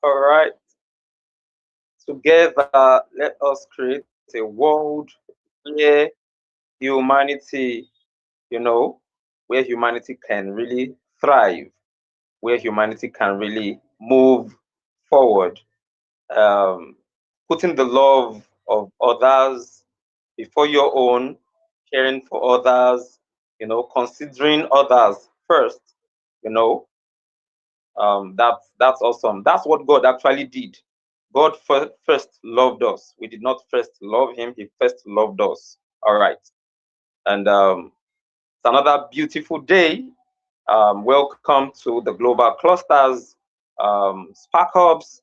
All right. Together, let us create a world where humanity, you know, where humanity can really thrive, where humanity can really move forward. Um, Putting the love of others before your own, caring for others, considering others first, you know, that's awesome. That's what God actually did. God first loved us. We did not first love him, he first loved us. All right. And it's another beautiful day. Welcome to the Global Clusters Spark Hubs.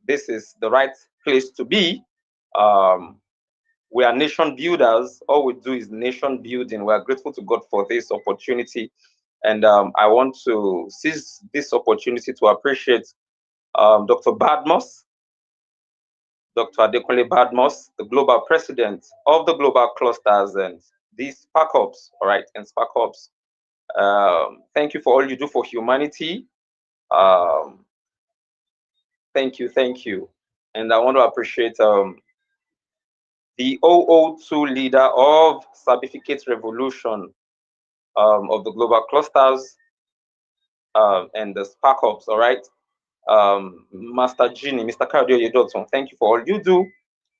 This is the right place to be. Um, we are nation builders. All we do is nation building. We are grateful to God for this opportunity. And I want to seize this opportunity to appreciate Dr. Badmos, Dr. Adekunle Badmos, the global president of the Global Clusters and these Spark Hubs, all right, and Spark Hubs. Thank you for all you do for humanity. Um, thank you, thank you. And I want to appreciate the 002 leader of Certificate Revolution of the Global Clusters and the Spark Hubs, all right? Master Genie, Mr. Cardio Yedotson, thank you for all you do.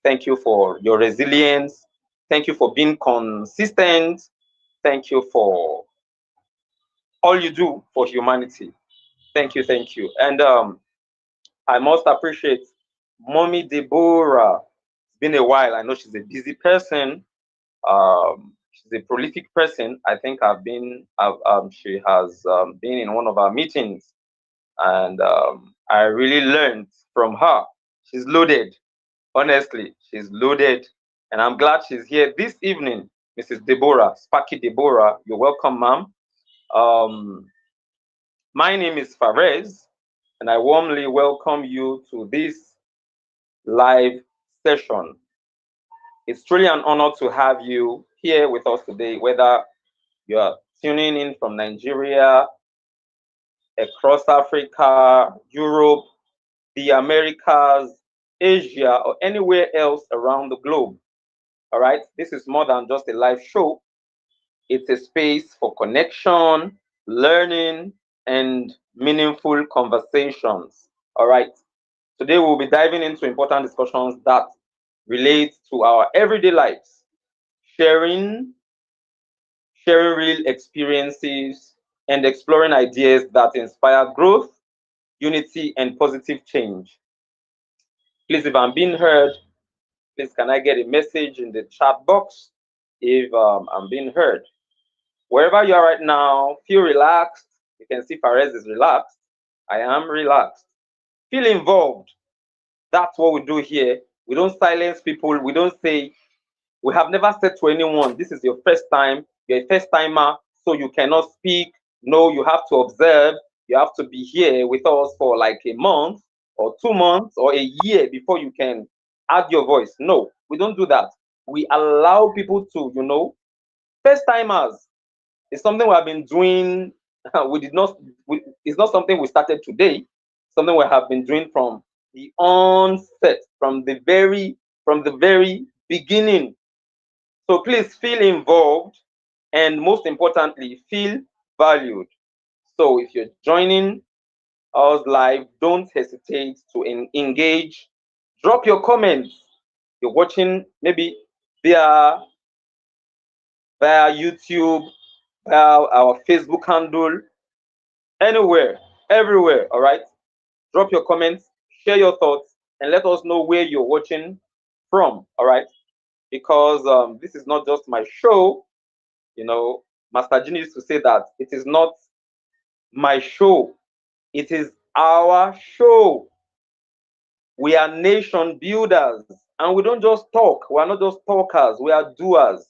Thank you for your resilience. Thank you for being consistent. Thank you for all you do for humanity. Thank you, thank you. And I must appreciate Mommy Deborah. It's been a while. I know she's a busy person. She's a prolific person. I think she has been in one of our meetings, and I really learned from her. She's loaded. Honestly, she's loaded, and I'm glad she's here this evening, Mrs. Deborah, Sparky Deborah. You're welcome, ma'am. Um, my name is Fares, and I warmly welcome you to this live session. It's truly an honor to have you here with us today, whether you're tuning in from Nigeria, across Africa, Europe, the Americas, Asia, or anywhere else around the globe. All right, this is more than just a live show. It's a space for connection, learning, and meaningful conversations. All right, today we'll be diving into important discussions that relate to our everyday lives, sharing, sharing real experiences, and exploring ideas that inspire growth, unity, and positive change. Please, if I'm being heard, please can I get a message in the chat box if I'm being heard? Wherever you are right now, feel relaxed. You can see Perez is relaxed. I am relaxed. Feel involved. That's what we do here. We don't silence people. We don't say, we have never said to anyone, this is your first time, you're a first timer, so you cannot speak. No, you have to observe. You have to be here with us for like a month or 2 months or a year before you can add your voice. No, we don't do that. We allow people to, first timers. It's something we have been doing. We did not. It's not something we started today. Something we have been doing from the onset, from the very beginning. So please feel involved, and most importantly, feel valued. So if you're joining us live, don't hesitate to engage. Drop your comments. You're watching maybe via via YouTube, via our Facebook handle, anywhere, everywhere. All right. Drop your comments, share your thoughts, and let us know where you're watching from. All right. Because this is not just my show. Master Genie used to say that it is not my show, it is our show. We are nation builders, and we don't just talk. We are not just talkers, we are doers.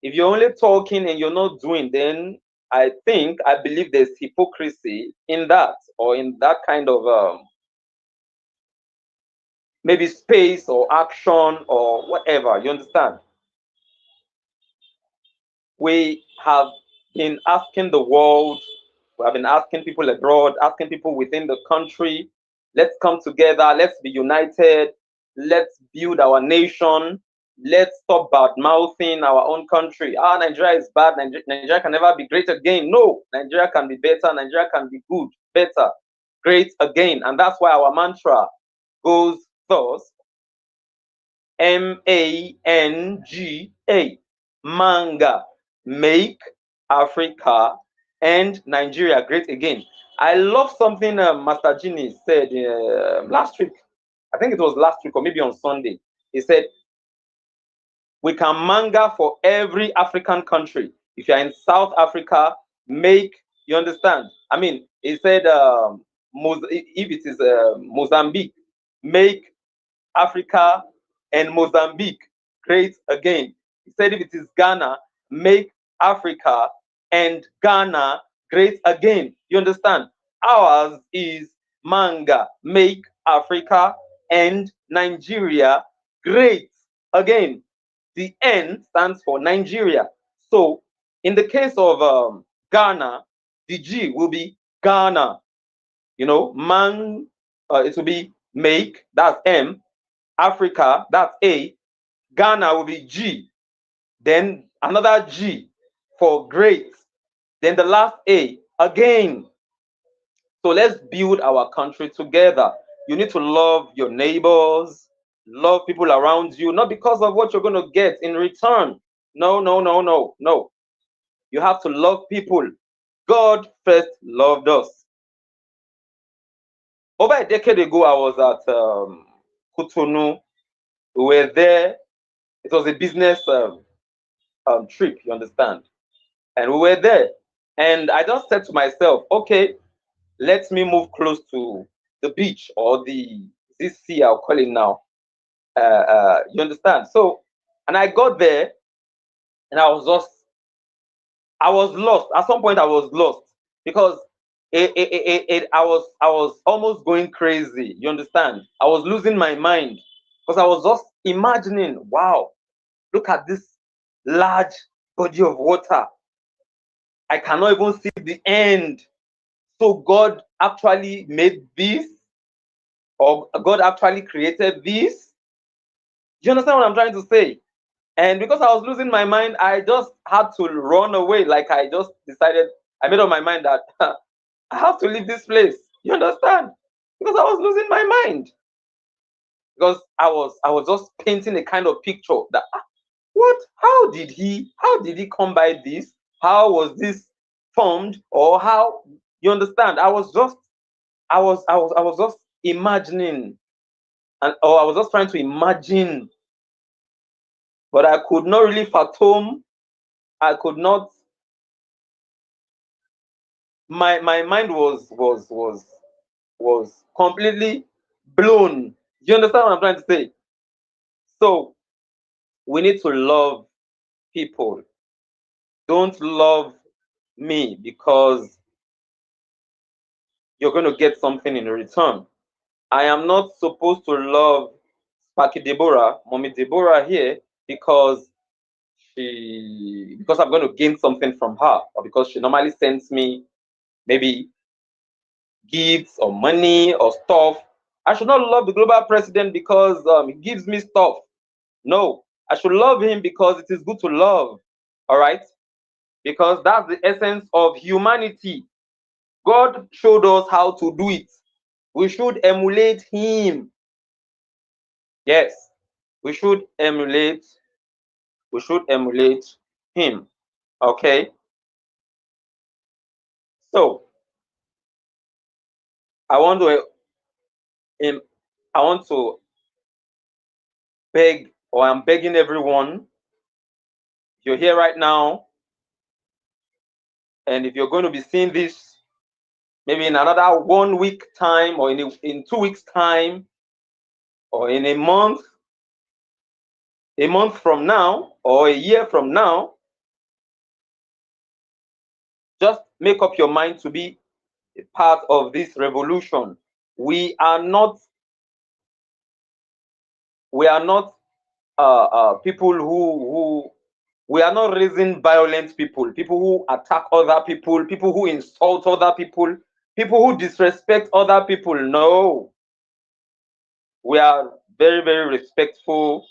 If you're only talking and you're not doing, then I believe there's hypocrisy in that, or in that kind of maybe space or action or whatever. You understand? We have been asking the world, we have been asking people abroad, asking people within the country, Let's come together. Let's be united. Let's build our nation. Let's stop bad mouthing our own country. Ah, Nigeria is bad. Nigeria can never be great again. No, Nigeria can be better. Nigeria can be good, better, great again. And that's why our mantra goes thus: MANGA, manga, make Africa and Nigeria great again. I love something Master Genie said last week. I think it was last week or maybe on Sunday. He said, we can manga for every African country. If you're in South Africa, make, you understand? I mean, he said, if it is Mozambique, make Africa and Mozambique great again. He said, if it is Ghana, make Africa and Ghana great again. You understand? Ours is manga, make Africa and Nigeria great again. The N stands for Nigeria. So in the case of Ghana, the G will be Ghana. You know, it will be make, that's M. Africa, that's A. Ghana will be G. Then another G for great. Then the last A again. So let's build our country together. You need to love your neighbors, love people around you, not because of what you're going to get in return. No, no, no, no, no. You have to love people. God first loved us. Over a decade ago, I was at Cotonou. We were there. It was a business trip, you understand? And we were there. And I just said to myself, okay, let me move close to the beach or this sea, I'll call it now. You understand? So, and I got there and I was lost. At some point, I was lost because I was almost going crazy. You understand? I was losing my mind because I was just imagining, wow, look at this large body of water. I cannot even see the end. So God actually made this, or God actually created this. Do you understand what I'm trying to say? And because I was losing my mind, I just had to run away. Like I just decided, I made up my mind that I have to leave this place. You understand? Because I was losing my mind. Because I was just painting a kind of picture that what? How did he come by this? How was this formed? Or how, you understand? I was just imagining, or I was just trying to imagine, but I could not really fathom. I could not. My mind was completely blown. You understand what I'm trying to say? So we need to love people. Don't love me because you're going to get something in return. I am not supposed to love Sparky Deborah, Mommy Deborah here, because I'm going to gain something from her, or because she normally sends me maybe gifts or money or stuff. I should not love the global president because he gives me stuff. No, I should love him because it is good to love. All right? Because that's the essence of humanity. God showed us how to do it. We should emulate him. Yes, we should emulate. We should emulate him. Okay. So I want to beg, or I'm begging everyone. If you're here right now, and if you're going to be seeing this maybe in another 1 week time, or in 2 weeks time, or in a month from now, or a year from now, just make up your mind to be a part of this revolution. We are not people who we are not raising violent people who attack other people who insult other people who disrespect other people. No, We are very, very respectful.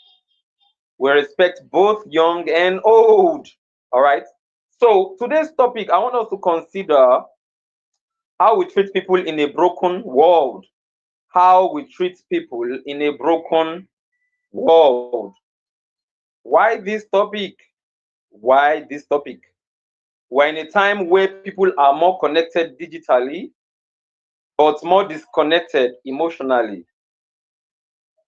We respect both young and old. All right. So today's topic, I want us to consider how we treat people in a broken world. How we treat people in a broken world. Why this topic? Why this topic? We're in a time where people are more connected digitally, but more disconnected emotionally.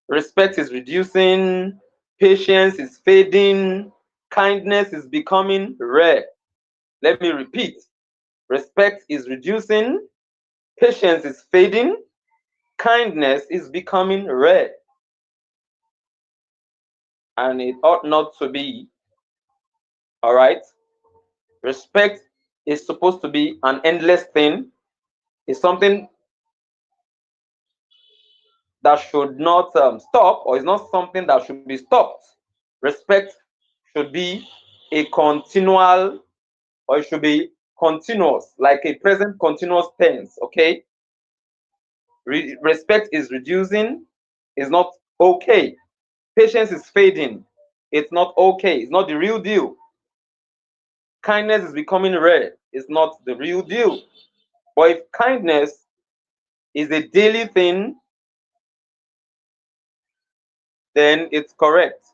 Respect is reducing, patience is fading, kindness is becoming rare. Let me repeat: respect is reducing, patience is fading, kindness is becoming rare. And it ought not to be. All right? Respect is supposed to be an endless thing. It's something that should not stop, or it's not something that should be stopped. Respect should be a continual, or it should be continuous, like a present continuous tense. Okay? Respect is reducing, is not okay. Patience is fading, it's not okay. It's not the real deal. Kindness is becoming rare, it's not the real deal. But if kindness is a daily thing, then it's correct.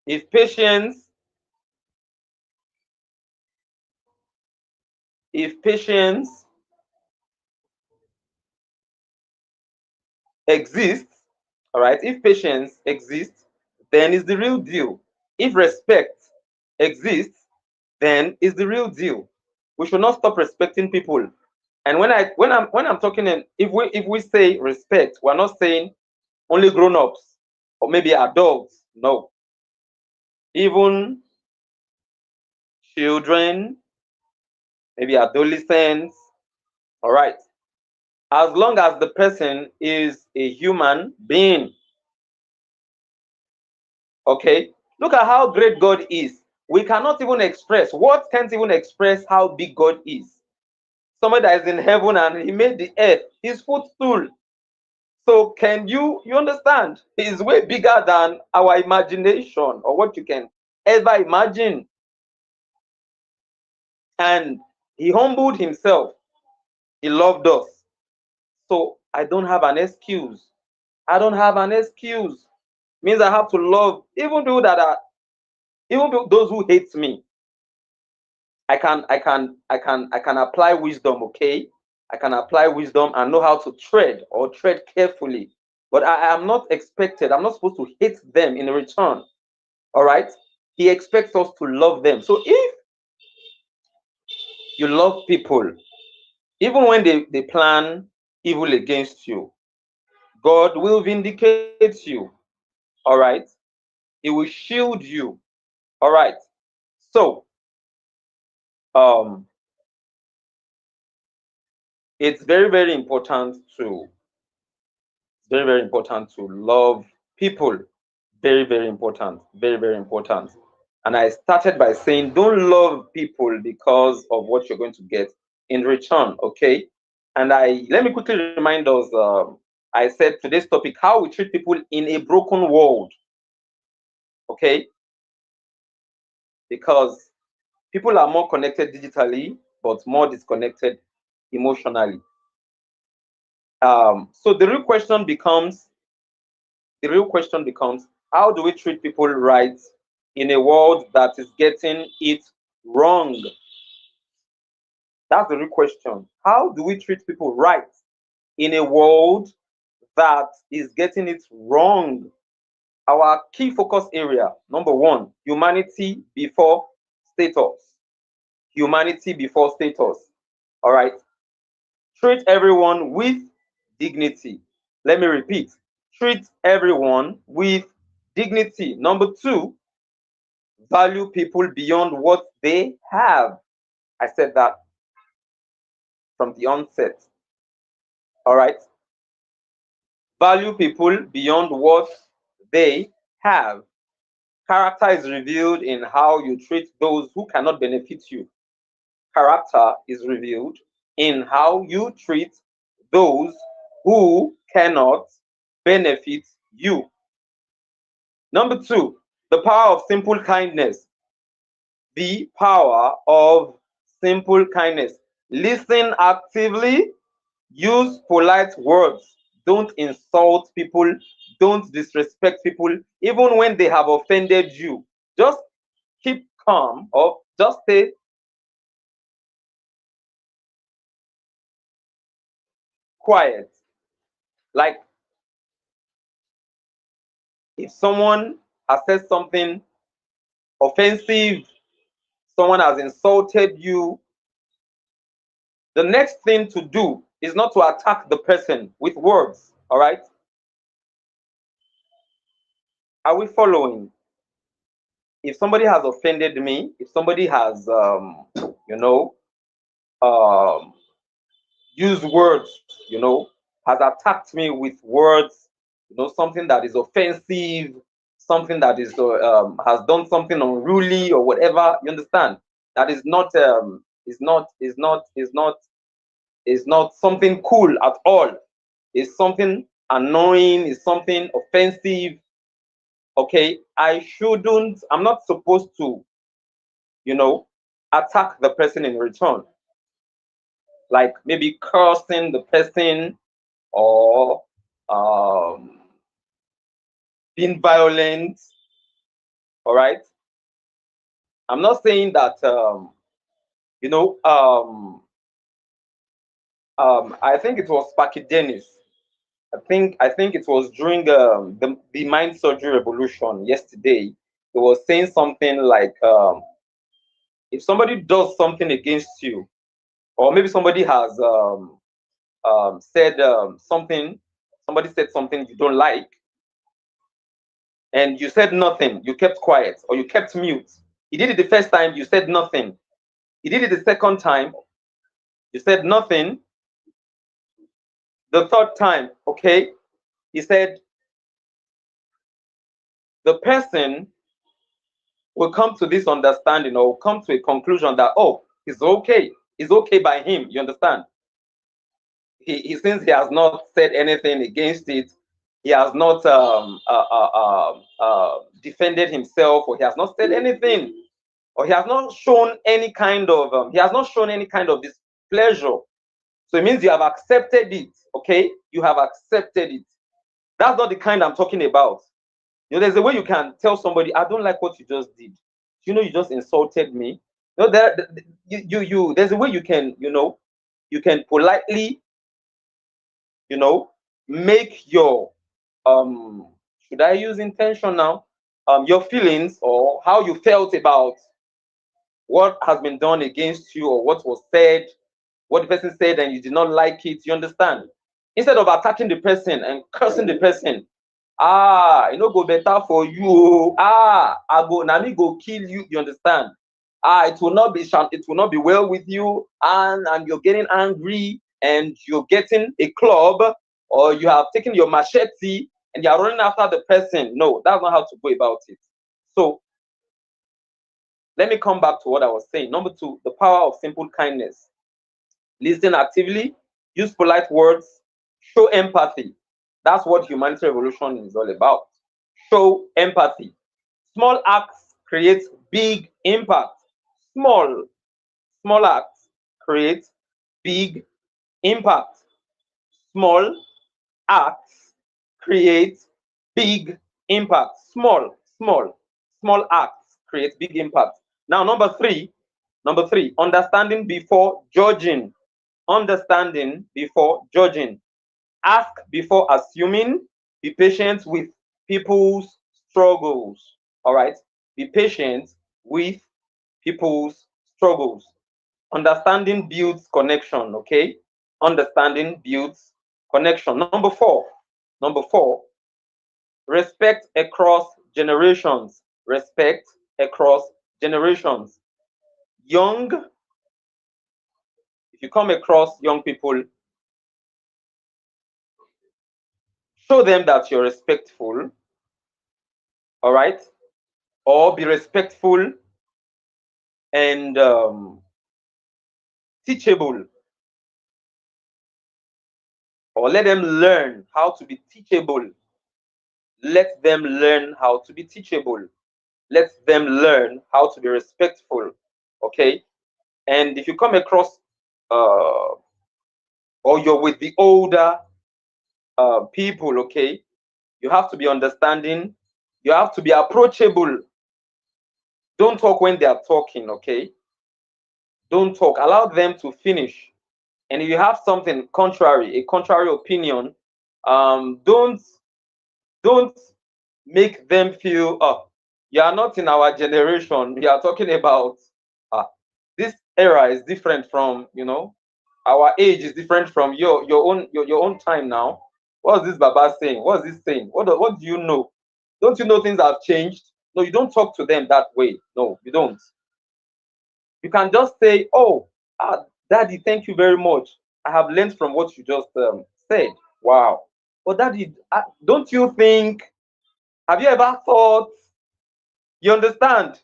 If patience, if patience exists, all right, if patience exists, then it's the real deal. If respect exists, then it's the real deal. We should not stop respecting people. And when I'm talking, and if we say respect, we're not saying only grown-ups or maybe adults. No, even children, maybe adolescents. All right, as long as the person is a human being. Okay, look at how great God is. We cannot even express, what can't even express how big God is. Somebody that is in heaven and he made the earth his footstool. So can you understand? He is way bigger than our imagination or what you can ever imagine. And he humbled himself. He loved us. So I don't have an excuse. I don't have an excuse. Means I have to love even people that are, even those who hate me. I can apply wisdom. Okay, I can apply wisdom and know how to tread carefully. But I am not expected. I'm not supposed to hate them in return. All right. He expects us to love them. So if you love people, even when they plan evil against you, God will vindicate you. All right. He will shield you. All right. So um it's very, very important to very, very important to love people. Very, very important. Very, very important. And I started by saying, don't love people because of what you're going to get in return. Okay. And let me quickly remind us. I said today's topic: how we treat people in a broken world. Okay, because people are more connected digitally, but more disconnected emotionally. So the real question becomes, how do we treat people right in a world that is getting it wrong? That's the real question. How do we treat people right in a world that is getting it wrong? Our key focus area, number one: humanity before status. Humanity before status. All right. Treat everyone with dignity. Let me repeat: treat everyone with dignity. Number two: value people beyond what they have. I said that from the onset. All right. Value people beyond what they have. Character is revealed in how you treat those who cannot benefit you. Character is revealed in how you treat those who cannot benefit you. Number two, the power of simple kindness. The power of simple kindness. Listen actively, use polite words. Don't insult people, don't disrespect people, even when they have offended you. Just keep calm or just stay quiet. Like if someone has said something offensive, someone has insulted you, the next thing to do is not to attack the person with words. All right? Are we following? If somebody has offended me, if somebody has, you know, um, used words, you know, has attacked me with words, you know, something that is offensive, something that is has done something unruly or whatever. You understand? That is not something cool at all. It's something annoying. It's something offensive. Okay, I'm not supposed to, you know, attack the person in return, like maybe cursing the person or um, being violent. All right. I'm not saying that, you know, I think it was Sparky Dennis. I think it was during the mind surgery revolution yesterday. He was saying something like, if somebody does something against you, or maybe somebody has said something, somebody said something you don't like, and you said nothing, you kept quiet or you kept mute. He did it the first time, you said nothing. He did it the second time, you said nothing. The third time, okay, he said the person will come to this understanding or will come to a conclusion that, oh, it's okay by him. You understand? Since he has not said anything against it, he has not defended himself, or he has not said anything, or he has not shown any kind of displeasure. So it means you have accepted it. Okay, you have accepted it. That's not the kind I'm talking about. You know, there's a way you can tell somebody, I don't like what you just did. You know, you just insulted me. You know, there's a way you can, you know, you can politely, you know, make your should I use intention now? Your feelings or how you felt about what has been done against you, or what was said, what the person said and you did not like it. You understand? Instead of attacking the person and cursing the person, you know, go better for you. I go Nami go kill you. You understand? It will not be well with you, and you're getting angry and you're getting a club, or you have taken your machete and you're running after the person. No, that's not how to go about it. So let me come back to what I was saying. Number two, the power of simple kindness. Listen actively, use polite words, show empathy. That's what humanity revolution is all about. Show empathy. Small acts create big impact. Small, small acts create big impact. Small acts create big impact. Small acts create big impact. Now, number three, understanding before judging. Understanding before judging. Ask before assuming. Be patient with people's struggles. All right. Be patient with people's struggles. Understanding builds connection. Okay. Understanding builds connection. Number four, respect across generations. Respect across generations. Young, if you come across young people, show them that you're respectful. All right. Or be respectful and teachable. or let them learn how to be teachable. Let them learn how to be teachable. Let them learn how to be respectful. Okay. And if you come across or you're with the older people, okay, you have to be understanding. You have to be approachable. Don't talk when they are talking, okay? Don't talk. Allow them to finish. And if you have something contrary, a contrary opinion, don't make them feel, oh, you are not in our generation. We are talking about this era is different from, our age is different from your own time now. What's this Baba saying? What's this saying? What do you know? Don't you know things have changed? No, you don't talk to them that way. No, you don't. You can just say, oh, daddy, thank you very much. I have learned from what you just said. Wow. But daddy, don't you think, have you ever thought, you understand?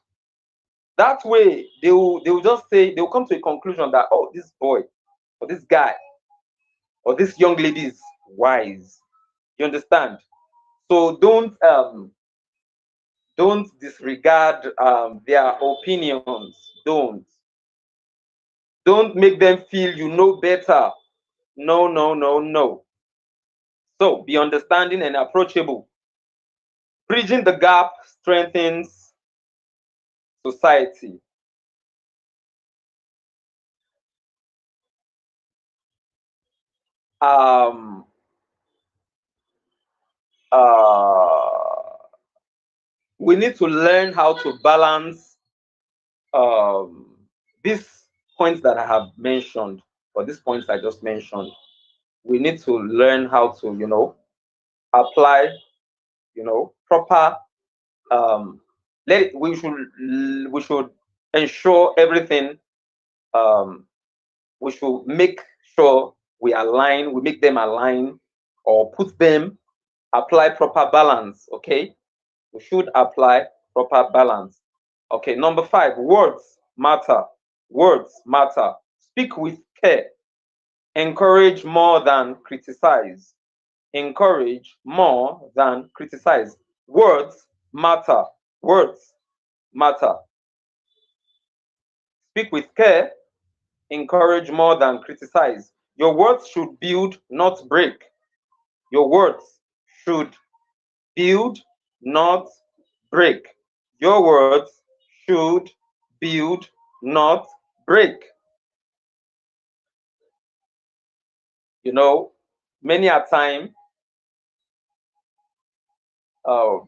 That way, they will just say, they'll come to a conclusion that, oh, this boy or this guy or this young lady is wise. You understand? So don't disregard their opinions. Don't make them feel you know better. No, no, no, no. So be understanding and approachable. Bridging the gap strengthens society. Um, uh, we need to learn how to balance um, these points that I have mentioned, or these points I just mentioned. We need to learn how to, apply, proper. We should ensure everything. Um, we should make sure we make them align, or put them, apply proper balance. Okay, we should apply proper balance. Okay, number 5, words matter. Words matter. Speak with care. Encourage more than criticize. Encourage more than criticize. Words matter. Words matter. Speak with care. Encourage more than criticize. Your words should build, not break. Your words should build, not break. Your words should build, not break. You know, many a time, uh,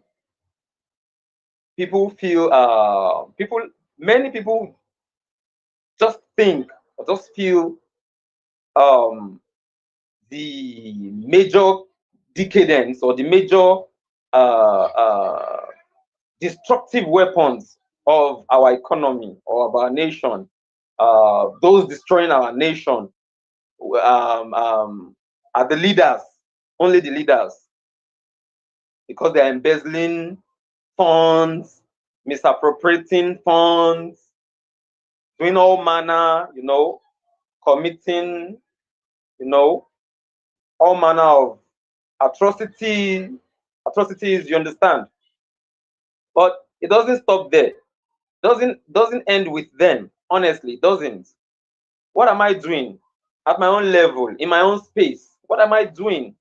many people just think or just feel um, the major decadence or the major destructive weapons of our economy or of our nation, those destroying our nation, are the leaders, only the leaders, because they're embezzling funds, misappropriating funds, doing all manner, committing, you know, all manner of atrocities, you understand? But it doesn't stop there. Doesn't end with them. Honestly, it doesn't. What am I doing at my own level, in my own space? What am I doing?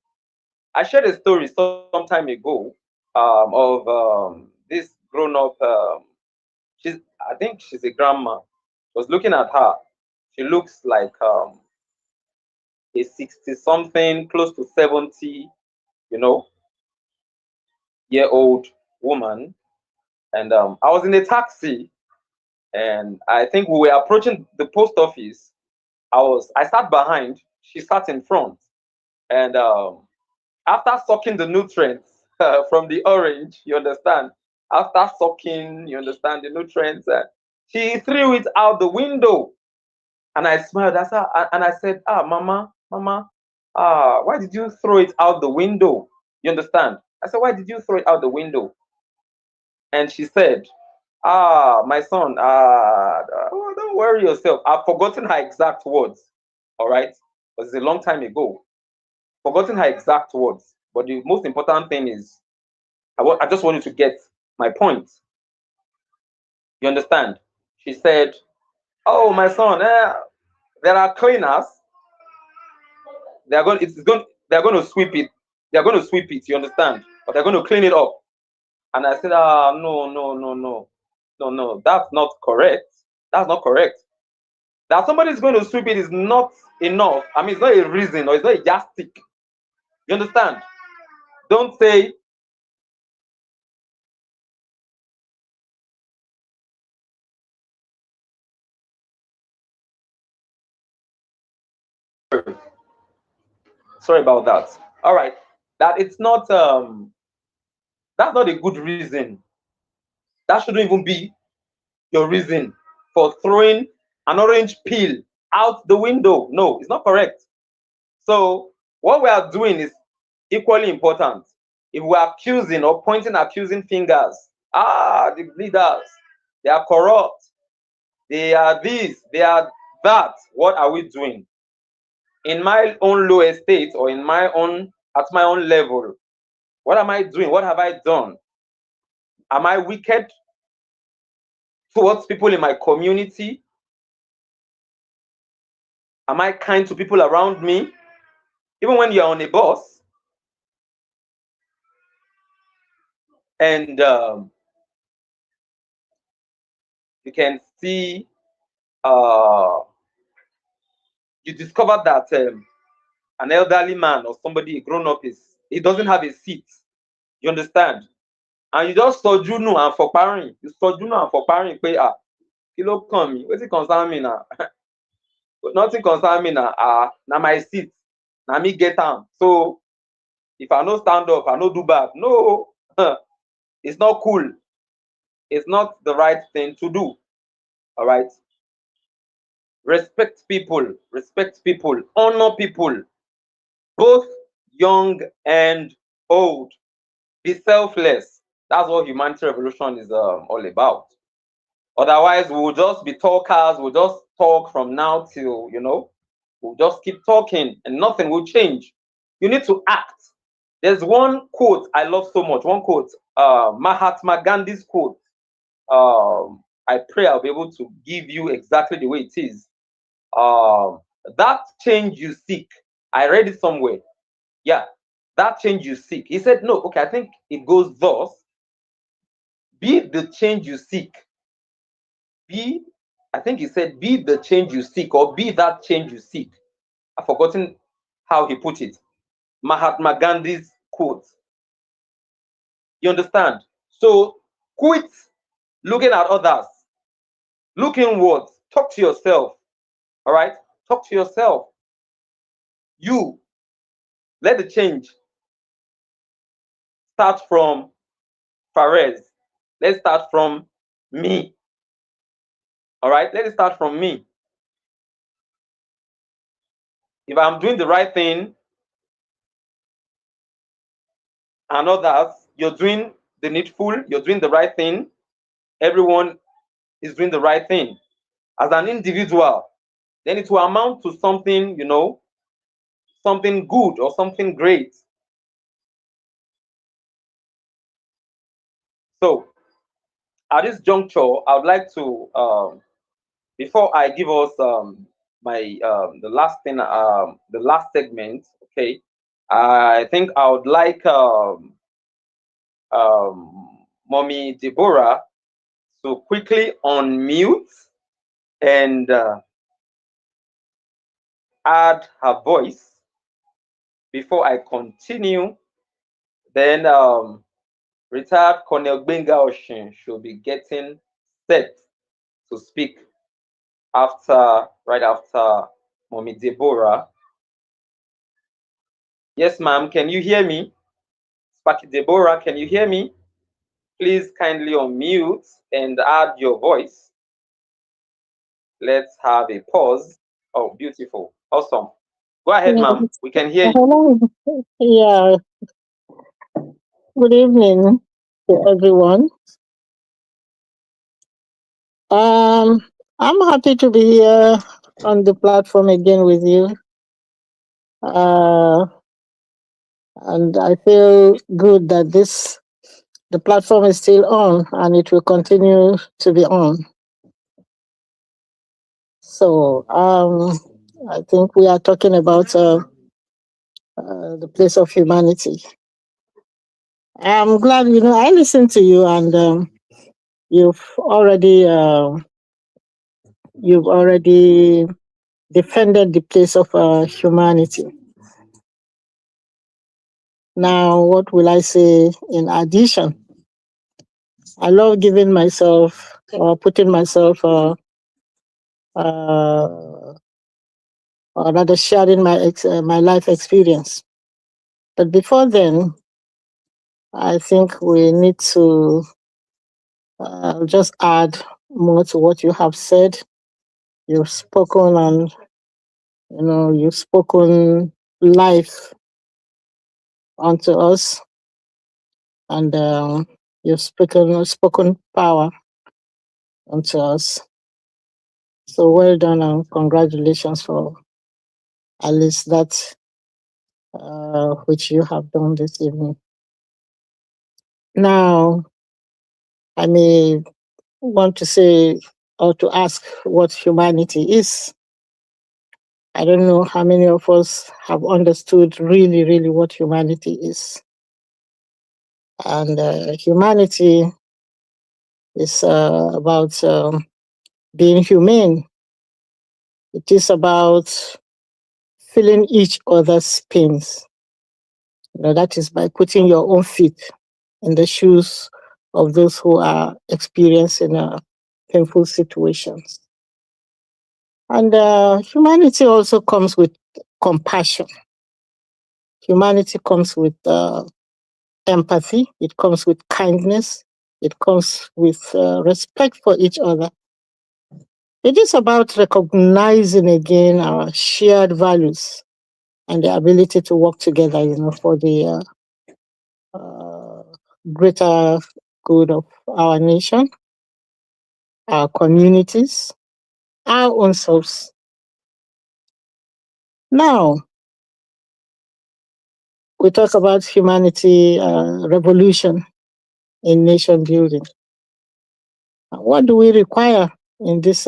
I shared a story some time ago of this grown up. I think she's a grandma. I was looking at her. She looks like a 60 something, close to 70, you know, year old woman. And I was in a taxi, and I think we were approaching the post office. I sat behind, she sat in front. And after sucking the nutrients from the orange, you understand, after sucking, you understand, the nutrients, she threw it out the window. And I smiled. And I said, mama, why did you throw it out the window? You understand? I said, why did you throw it out the window? And she said, my son, oh, don't worry yourself. I've forgotten her exact words. All right. But it's a long time ago. forgotten her exact words, but the most important thing is I just want you to get my point. You understand? She said, "Oh, my son, there are cleaners. They're going to sweep it. They're going to sweep it. You understand? But they're going to clean it up." And I said, "Ah, no, no, no, no, no, no. That's not correct. That's not correct. That somebody is going to sweep it is not enough. I mean, it's not a reason or it's not a yardstick. You understand? Don't say." Sorry about that. All right. That it's not that's not a good reason. That shouldn't even be your reason for throwing an orange peel out the window. No, it's not correct. So what we are doing is equally important. If we are accusing or pointing accusing fingers, the leaders, they are corrupt, they are this, they are that, what are we doing? In my own low estate or at my own level, what am I doing? What have I done? Am I wicked towards people in my community? Am I kind to people around me? Even when you're on a bus and you can see, you discover that an elderly man or somebody, a grown up, he doesn't have a seat. You understand? And you just saw Juno and for parring. You saw Juno and for parring. Pay kilo come me. What's it concern me now? Nothing concern me now. Now my seat. Now me get am. So if I no stand up, I no do bad. No, it's not cool. It's not the right thing to do. All right. Respect people. Respect people. Honor people. Both young and old. Be selfless. That's what humanity revolution is all about. Otherwise, we'll just be talkers. We'll just talk from now till, we'll just keep talking and nothing will change. You need to act. There's one quote I love so much. One quote, Mahatma Gandhi's quote. I pray I'll be able to give you exactly the way it is. That change you seek. I read it somewhere. Yeah, that change you seek. He said, no, okay, I think it goes thus. Be the change you seek. I think he said, be the change you seek, or be that change you seek. I've forgotten how he put it. Mahatma Gandhi's quote. You understand? So quit looking at others. Look inwards. Talk to yourself. All right? Talk to yourself. You let the change start from Fares. Let's start from me. All right? Let it start from me. If I'm doing the right thing and others, you're doing the needful, you're doing the right thing, everyone is doing the right thing. As an individual, then it will amount to something, something good or something great. So at this juncture, I would like to, before I give us the last thing, the last segment, okay, I think I would like Mommy Deborah to quickly unmute and add her voice before I continue. Then retired Colonel Benga Oshin should be getting set to speak right after Mommy Deborah. Yes, ma'am. Can you hear me? Sparky Deborah, can you hear me? Please kindly unmute and add your voice. Let's have a pause. Oh, beautiful. Awesome. Go ahead, ma'am. We can hear you. Hello. Yeah. Good evening to everyone. I'm happy to be here on the platform again with you. And I feel good that the platform is still on and it will continue to be on. So I think we are talking about the place of humanity. I'm glad, I listened to you, and you've already uh, you've already defended the place of humanity. Now, what will I say in addition? I love giving myself or putting myself, or rather sharing my life experience. But before then, I think we need to just add more to what you have said. You've spoken, and you've spoken life unto us, and you've spoken power unto us. So well done, and congratulations for at least that which you have done this evening. Now, I may want to say or to ask what humanity is. I don't know how many of us have understood really, really what humanity is. And humanity is about being humane. It is about feeling each other's pains. That is by putting your own feet in the shoes of those who are experiencing painful situations. And humanity also comes with compassion. Humanity comes with empathy. It comes with kindness. It comes with respect for each other. It is about recognizing again our shared values and the ability to work together, for the greater good of our nation, our communities, our own selves. Now, we talk about humanity revolution in nation building. What do we require in this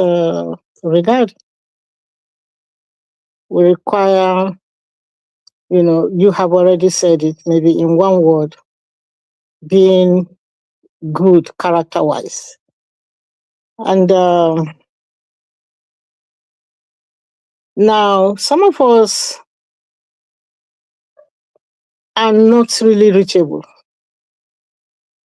regard? We require, you have already said it, maybe in one word, being good character-wise. And now, some of us are not really reachable.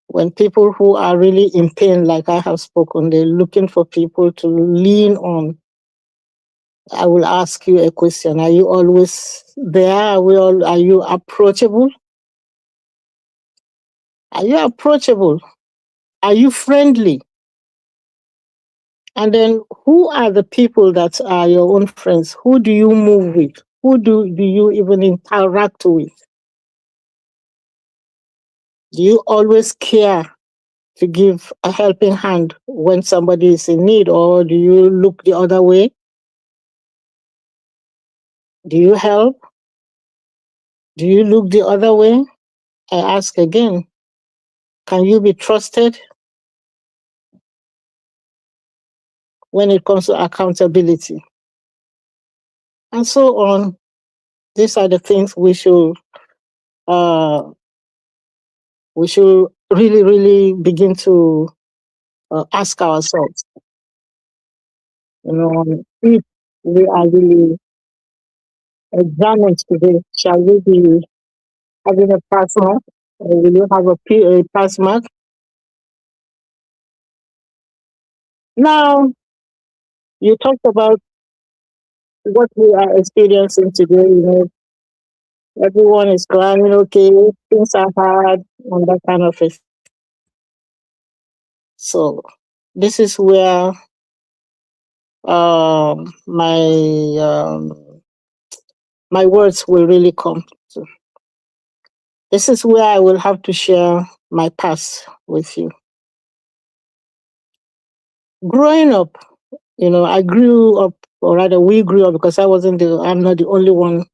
When people who are really in pain, like I have spoken, they're looking for people to lean on. I will ask you a question. Are you always there? Are you approachable? Are you approachable? Are you friendly? And then who are the people that are your own friends? Who do you move with? Who do you even interact with? Do you always care to give a helping hand when somebody is in need, or do you look the other way? Do you help? Do you look the other way? I ask again, can you be trusted when it comes to accountability? And so on. These are the things we should really, really begin to ask ourselves. If we are really examined today, shall we be having a pass mark? Or will you have a pass mark? Now, you talked about what we are experiencing today. Everyone is crying, okay, things are hard, and that kind of thing. So, this is where my my words will really come to. This is where I will have to share my past with you. Growing up, I grew up, or rather we grew up, because I'm not the only one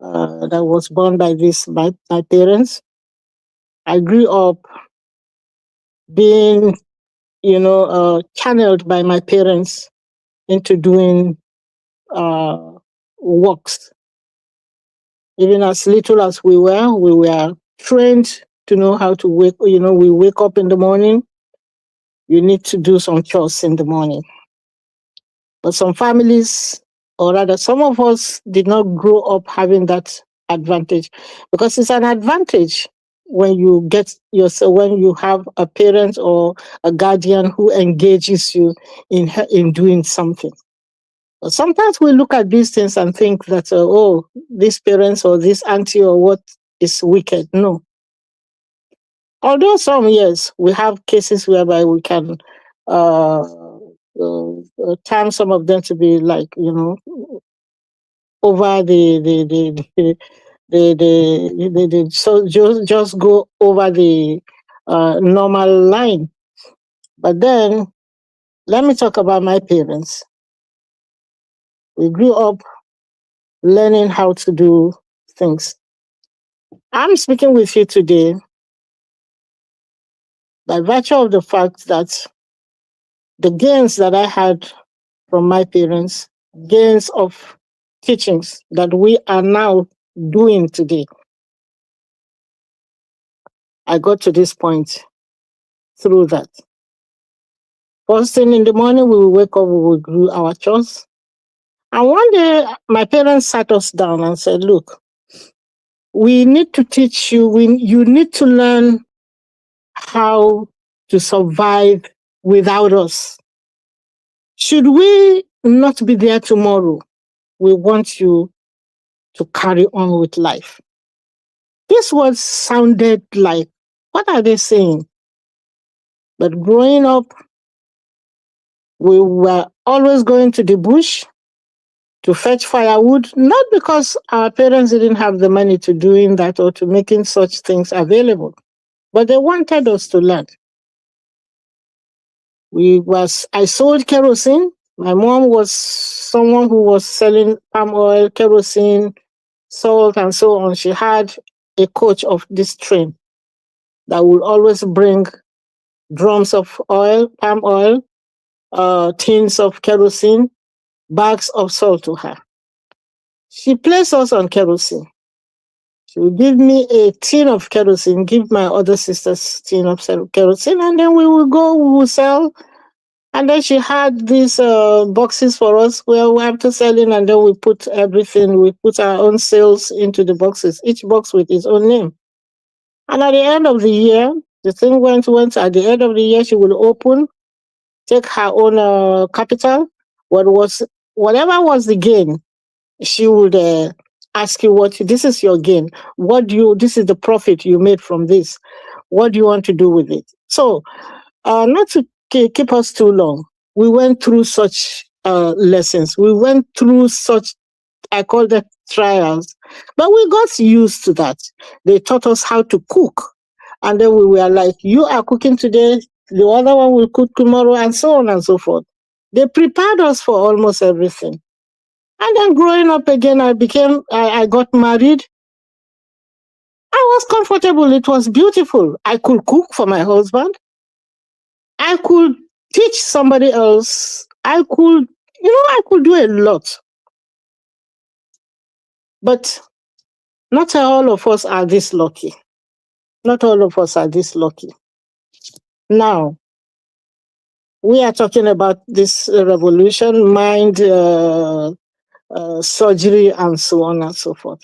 that was born by my parents. I grew up being, channeled by my parents into doing uh, works. Even as little as we were trained to know how to wake. We wake up in the morning. You need to do some chores in the morning. But some families, or rather, some of us did not grow up having that advantage, because it's an advantage when you get yourself, when you have a parent or a guardian who engages you in doing something. But sometimes we look at these things and think that, oh, these parents or this auntie or what is wicked. No. Although some, yes, we have cases whereby we can term some of them to be like, over so just go over the normal line. But then, let me talk about my parents. We grew up learning how to do things. I'm speaking with you today by virtue of the fact that the gains that I had from my parents, gains of teachings that we are now doing today. I got to this point through that. First thing in the morning, we will wake up, we will do our chores. And one day, my parents sat us down and said, look, we need to teach you, you need to learn how to survive without us. Should we not be there tomorrow, we want you to carry on with life. This words sounded like, what are they saying? But growing up, we were always going to the bush to fetch firewood, not because our parents didn't have the money to doing that or to making such things available, but they wanted us to learn. I sold kerosene. My mom was someone who was selling palm oil, kerosene, salt, and so on. She had a coach of this train that would always bring drums of oil, palm oil, tins of kerosene, bags of salt to her. She placed us on kerosene. She would give me a tin of kerosene, give my other sisters tin of kerosene, and then we will sell. And then she had these boxes for us where we have to sell in, and then we put everything, we put our own sales into the boxes, each box with its own name. And at the end of the year, the thing went, at the end of the year, she will open, take her own capital, whatever was the gain, she would ask you, this is your gain. This is the profit you made from this. What do you want to do with it? So, not to keep us too long, we went through such lessons. We went through such, I call them trials, but we got used to that. They taught us how to cook. And then we were like, you are cooking today, the other one will cook tomorrow, and so on and so forth. They prepared us for almost everything. And then growing up again, I got married. I was comfortable. It was beautiful. I could cook for my husband. I could teach somebody else. I could do a lot. But not all of us are this lucky. Not all of us are this lucky. Now, we are talking about this revolution, mind, surgery, and so on and so forth.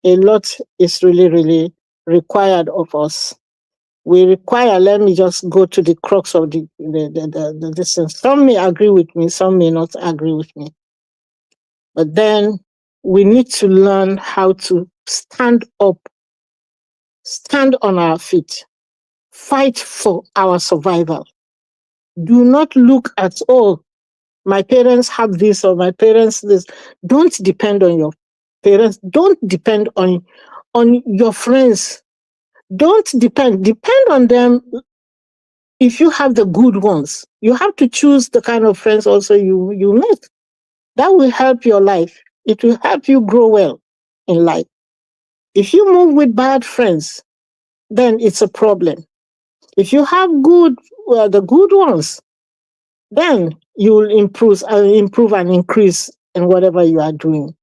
A lot is really, really required of us. We require, let me just go to the crux of the distance. Some may agree with me, some may not agree with me. But then we need to learn how to stand up, stand on our feet, fight for our survival. Do not look at, my parents have this or my parents this. Don't depend on your parents. Don't depend on your friends. Don't depend on them. If you have the good ones, you have to choose the kind of friends also you meet. That will help your life. It will help you grow well. in life. If you move with bad friends, then it's a problem. If you have the good ones, then you will improve and increase in whatever you are doing.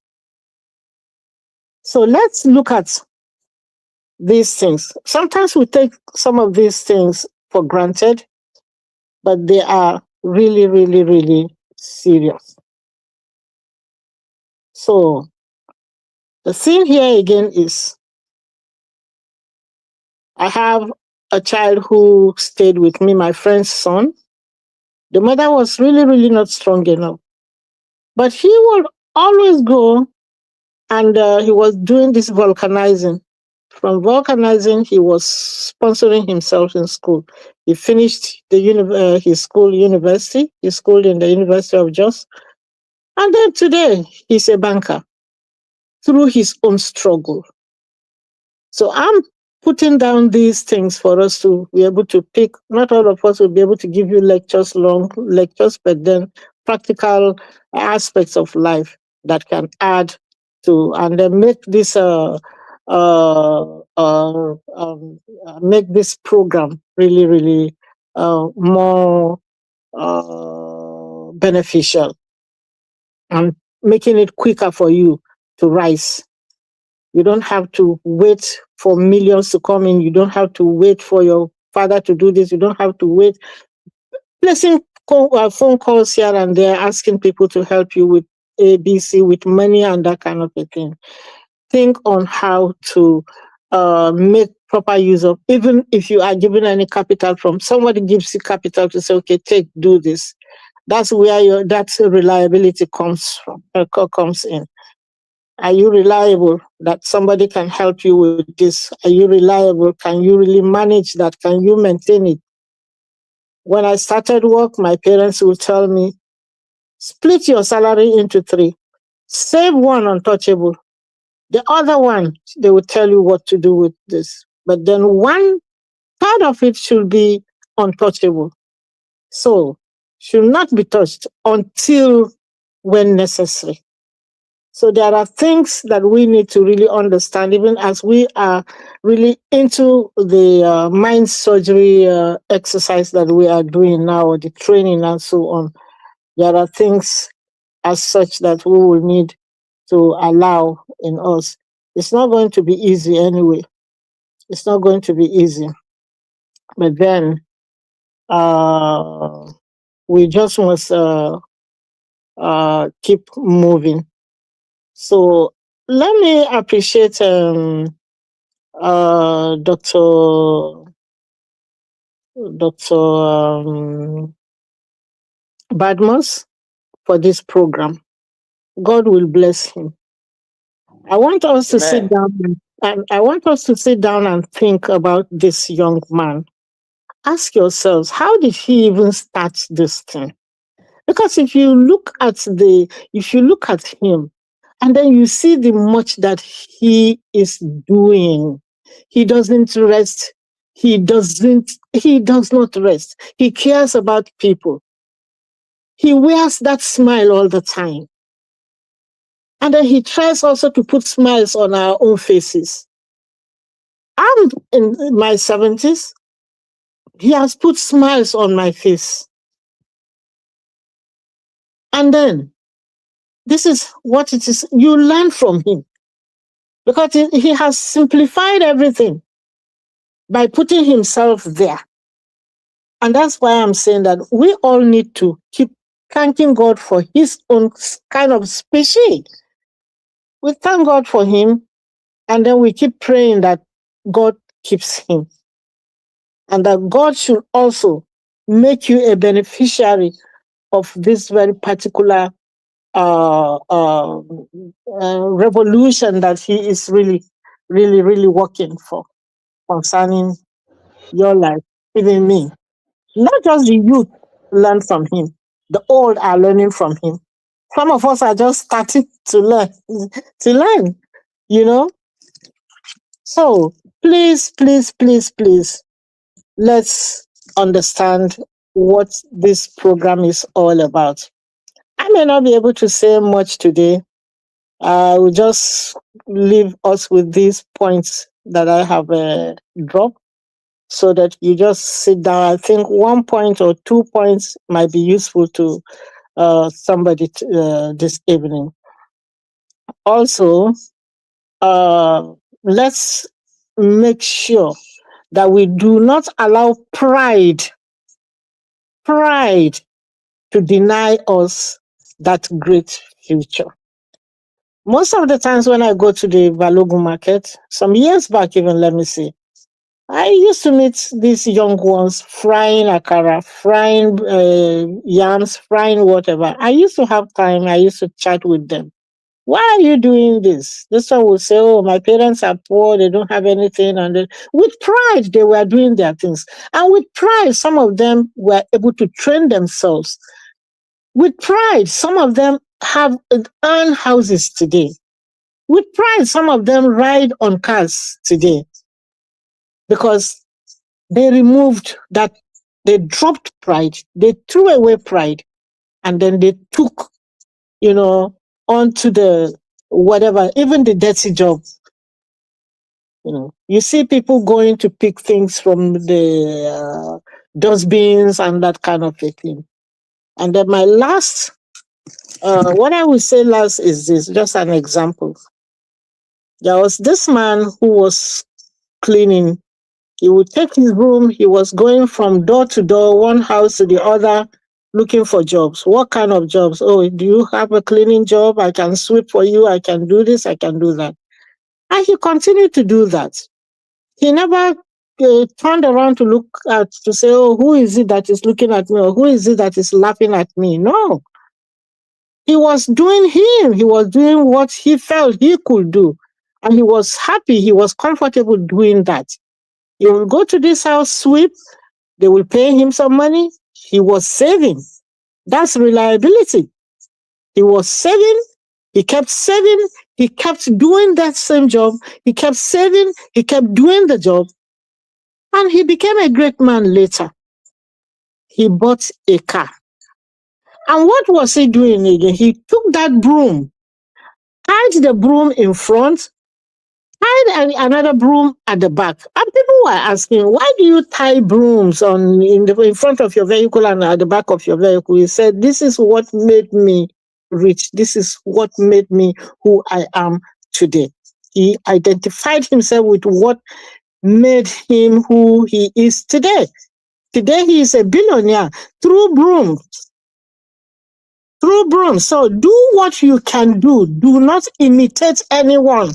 So let's look at these things. Sometimes we take some of these things for granted, but they are really, really, really serious. So the thing here again is I have a child who stayed with me, my friend's son. The mother was really, really not strong enough. But he would always go and he was doing this vulcanizing. From vulcanizing, he was sponsoring himself in school. He finished his school university. He schooled in the University of Jos. And then today, he's a banker through his own struggle. So I'm putting down these things for us to be able to pick. Not all of us will be able to give you long lectures, but then practical aspects of life that can add to and then make this make this program really, really more beneficial and making it quicker for you to rise. You don't have to wait for millions to come in. You don't have to wait for your father to do this. You don't have to wait. Placing phone calls here and there, asking people to help you with ABC, with money and that kind of a thing. Think on how to make proper use of, even if you are given any capital from somebody gives you capital to say, okay, do this. That's where that reliability comes in. Are you reliable that somebody can help you with this? Are you reliable? Can you really manage that? Can you maintain it? When I started work, my parents would tell me, split your salary into 3. Save one untouchable. The other one, they will tell you what to do with this. But then 1/3 of it should be untouchable. So, should not be touched until when necessary. So there are things that we need to really understand, even as we are really into the mind surgery exercise that we are doing now, the training and so on. There are things as such that we will need to allow in us. It's not going to be easy anyway. It's not going to be easy. But then we just must keep moving. So let me appreciate Dr. Badmus for this program. God will bless him. I want us to sit down and I want us to sit down and think about this young man. Ask yourselves, how did he even start this thing? Because if you look at him, and then you see the much that he is doing, he doesn't rest. He does not rest. He cares about people. He wears that smile all the time. And then he tries also to put smiles on our own faces. I'm in my 70s. He has put smiles on my face. And then, this is what it is. You learn from him. Because he has simplified everything by putting himself there. And that's why I'm saying that we all need to keep thanking God for his own kind of species. We thank God for him, and then we keep praying that God keeps him. And that God should also make you a beneficiary of this very particular revolution that he is really, really, really working for concerning your life, even me. Not just the youth learn from him, the old are learning from him. Some of us are just starting to learn, you know. So please, please, please, please, let's understand what this program is all about. I may not be able to say much today. I will just leave us with these points that I have dropped so that you just sit down. I think 1 point or 2 points might be useful to somebody this evening. Also, let's make sure that we do not allow pride to deny us that great future. Most of the times when I go to the Balogun market, some years back even, let me see, I used to meet these young ones frying akara, frying yams, frying whatever. I used to have time. I used to chat with them. Why are you doing this? This one will say, "Oh, my parents are poor. They don't have anything." And with pride, they were doing their things. And with pride, some of them were able to train themselves. With pride, some of them have earned houses today. With pride, some of them ride on cars today because they removed that, they dropped pride, they threw away pride, and then they took, onto the whatever, even the dirty job. You see people going to pick things from the dustbins and that kind of a thing. And then my last, what I will say last is this, just an example. There was this man who was cleaning. He would take his broom. He was going from door to door, one house to the other, looking for jobs. What kind of jobs? Oh, do you have a cleaning job? I can sweep for you. I can do this. I can do that. And he continued to do that. He never turned around to look at, to say, oh, who is it that is looking at me? Or who is it that is laughing at me? No. He was doing him. He was doing what he felt he could do. And he was happy. He was comfortable doing that. He will go to this house, sweep. They will pay him some money. He was saving. That's reliability. He was saving. He kept saving. He kept doing that same job. He kept saving. He kept doing the job. And he became a great man later. He bought a car. And what was he doing again? He took that broom, tied the broom in front, tied another broom at the back. And people were asking, why do you tie brooms in front of your vehicle and at the back of your vehicle? He said, this is what made me rich. This is what made me who I am today. He identified himself with what made him who he is today. Today he is a billionaire through brooms. Through brooms. So do what you can do. Do not imitate anyone.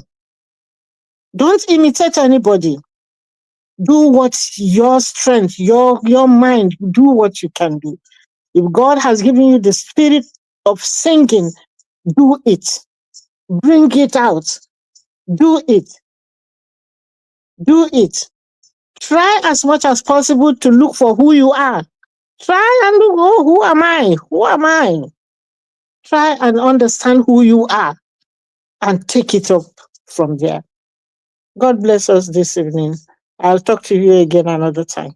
Don't imitate anybody. Do what's your strength, your mind. Do what you can do. If God has given you the spirit of singing, do it. Bring it out. Do it. Do it. Try as much as possible to look for who you are. Try and look, oh, who am I? Who am I? Try and understand who you are and take it up from there. God bless us this evening. I'll talk to you again another time.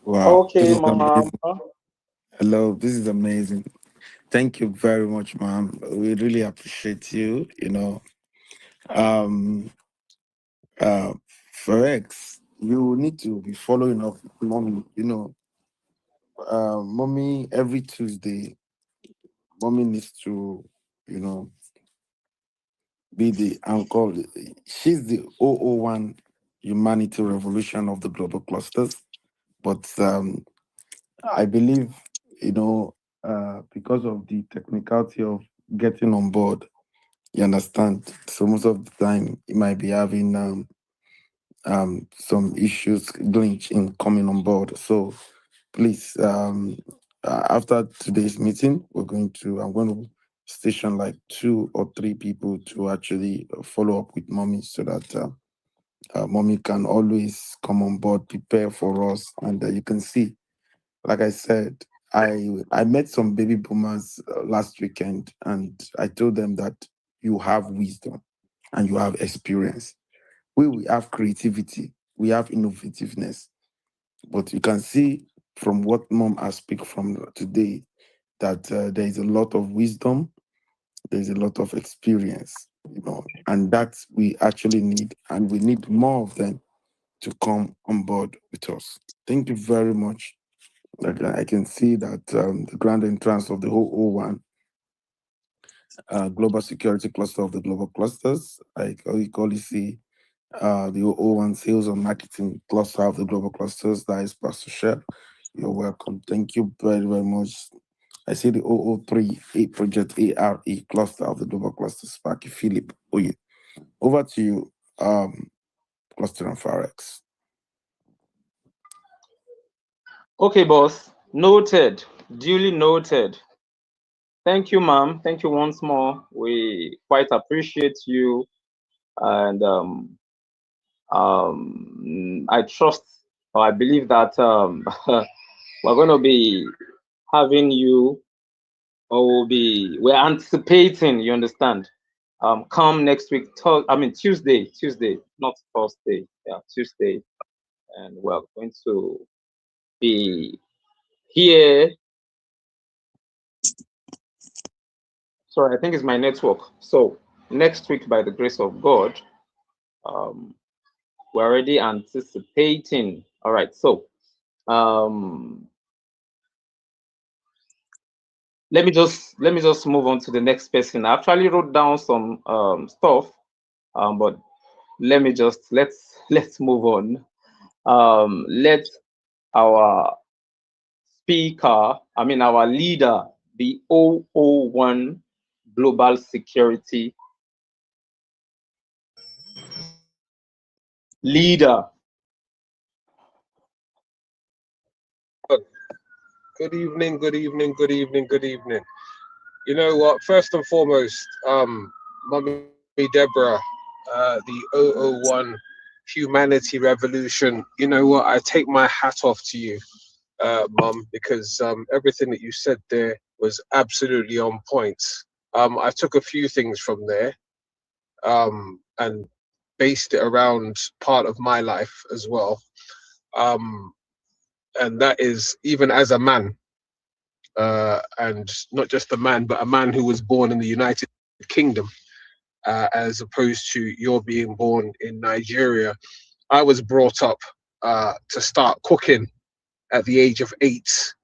Wow, this Okay, is Mama. amazing. Hello, this is amazing. Thank you very much, ma'am. We really appreciate you. Um, uh, for X, you need to be following up, with mommy. Mommy every Tuesday. Mommy needs to, you know, be the anchor. She's the 001 humanity revolution of the global clusters. But I believe, you know, because of the technicality of getting on board, you understand. So most of the time, you might be having some issues glitch in coming on board. So please, after today's meeting, I'm going to station like 2 or 3 people to actually follow up with mommy so that mommy can always come on board, prepare for us, and you can see. Like I said, I met some baby boomers last weekend, and I told them that you have wisdom and you have experience. We have creativity, we have innovativeness, but you can see from what mom has speak from today that there is a lot of wisdom, there is a lot of experience. you know, and that we actually need, and we need more of them to come on board with us. Thank you very much. I can see that the grand entrance of the whole O1 global security cluster of the global clusters. I call see the O1 sales and marketing cluster of the global clusters. That is Pastor Shep. You're welcome. Thank you very, very much. I see the 003 Project ARE cluster of the global cluster, Sparky Philip. Oh, yeah. Over to you, Cluster and Forex. Okay, boss. Noted. Duly noted. Thank you, ma'am. Thank you once more. We quite appreciate you, and I trust, or I believe that we're going to be having you, or we're anticipating, you understand, come next week, Tuesday, not Thursday, yeah, Tuesday, and we're going to be here. Sorry, I think it's my network. So next week, by the grace of God, we're already anticipating. All right, so let me just move on to the next person. I actually wrote down some stuff, but let's move on. Let our speaker, our leader, the 001 Global Security leader. Good evening, good evening, good evening, good evening. You know what? First and foremost, Mummy Deborah, the 001 Humanity Revolution. You know what? I take my hat off to you, Mum, because everything that you said there was absolutely on point. I took a few things from there and based it around part of my life as well. And that is, even as a man, and not just a man, but a man who was born in the United Kingdom, as opposed to your being born in Nigeria. I was brought up to start cooking at the age of 8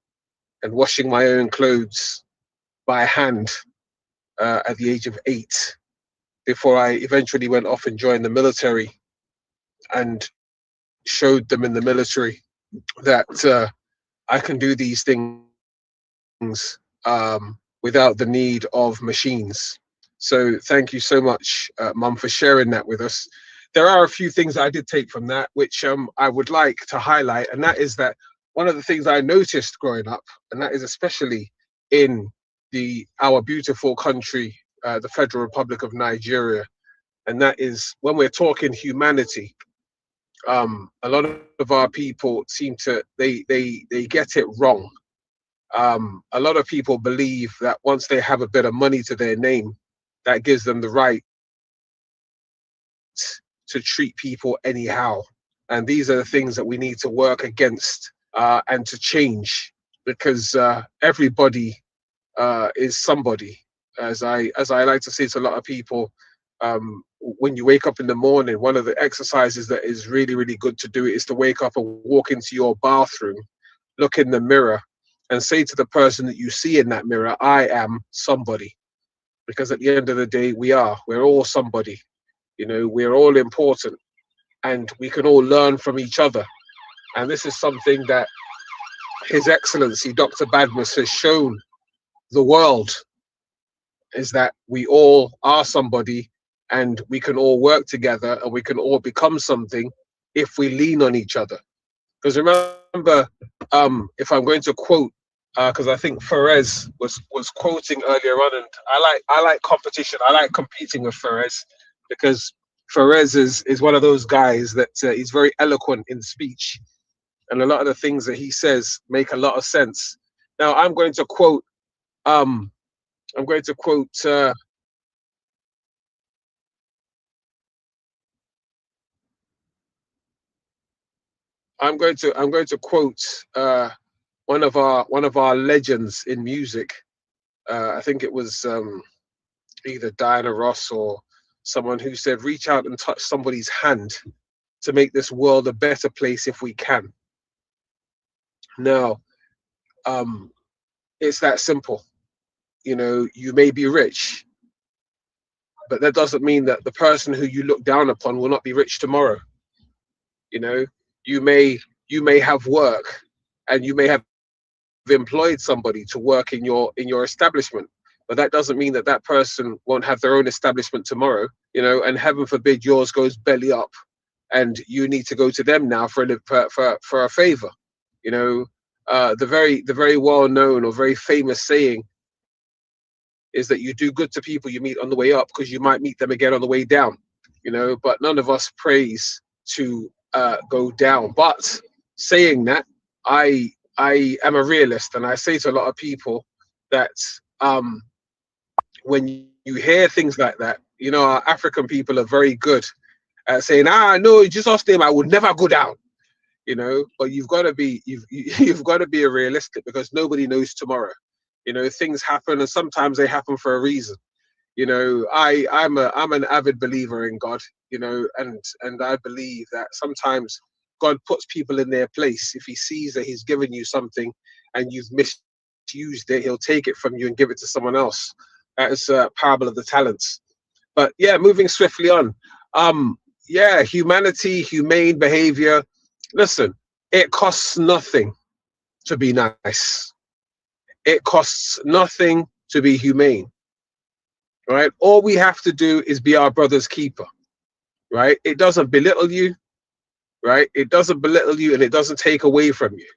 and washing my own clothes by hand at the age of 8, before I eventually went off and joined the military and showed them in the military that I can do these things without the need of machines. So thank you so much, Mum, for sharing that with us. There are a few things I did take from that, which I would like to highlight, and that is that one of the things I noticed growing up, and that is especially in our beautiful country, the Federal Republic of Nigeria, and that is when we're talking humanity. A lot of our people seem to they get it wrong. A lot of people believe that once they have a bit of money to their name, that gives them the right to treat people anyhow. And these are the things that we need to work against and to change, because everybody is somebody. As I like to say to a lot of people, when you wake up in the morning, one of the exercises that is really, really good to do is to wake up and walk into your bathroom, look in the mirror, and say to the person that you see in that mirror, I am somebody. Because at the end of the day, we're all somebody. You know, we're all important, and we can all learn from each other. And this is something that His Excellency Dr. Badmus has shown the world, is that we all are somebody, and we can all work together, and we can all become something if we lean on each other. Because remember, if I'm going to quote, because I think Ferez was quoting earlier on, and I like competition. I like competing with Ferez, because Ferez is one of those guys that he's very eloquent in speech, and a lot of the things that he says make a lot of sense. Now I'm going to quote. I'm going to quote. I'm going to quote one of our legends in music. I think it was either Diana Ross or someone who said, reach out and touch somebody's hand to make this world a better place if we can. Now, it's that simple. You know, you may be rich, but that doesn't mean that the person who you look down upon will not be rich tomorrow. You know, you may have work, and you may have employed somebody to work in your establishment, but that doesn't mean that that person won't have their own establishment tomorrow. You know, and heaven forbid yours goes belly up, and you need to go to them now for a favor. You know, the very well known or very famous saying is that you do good to people you meet on the way up, because you might meet them again on the way down. You know, but none of us prays to go down. But saying that, I am a realist, and I say to a lot of people that when you hear things like that, you know, our African people are very good at saying, no, just ask them, I would never go down. You know, but you've got to be a realistic, because nobody knows tomorrow. You know, things happen, and sometimes they happen for a reason. You know, I'm an avid believer in God. You know, and I believe that sometimes God puts people in their place. If He sees that He's given you something and you've misused it, He'll take it from you and give it to someone else. That is a parable of the talents. But yeah, moving swiftly on. Yeah, humanity, humane behavior. Listen, it costs nothing to be nice. It costs nothing to be humane, right? All we have to do is be our brother's keeper, right? It doesn't belittle you, right? It doesn't belittle you, and it doesn't take away from you,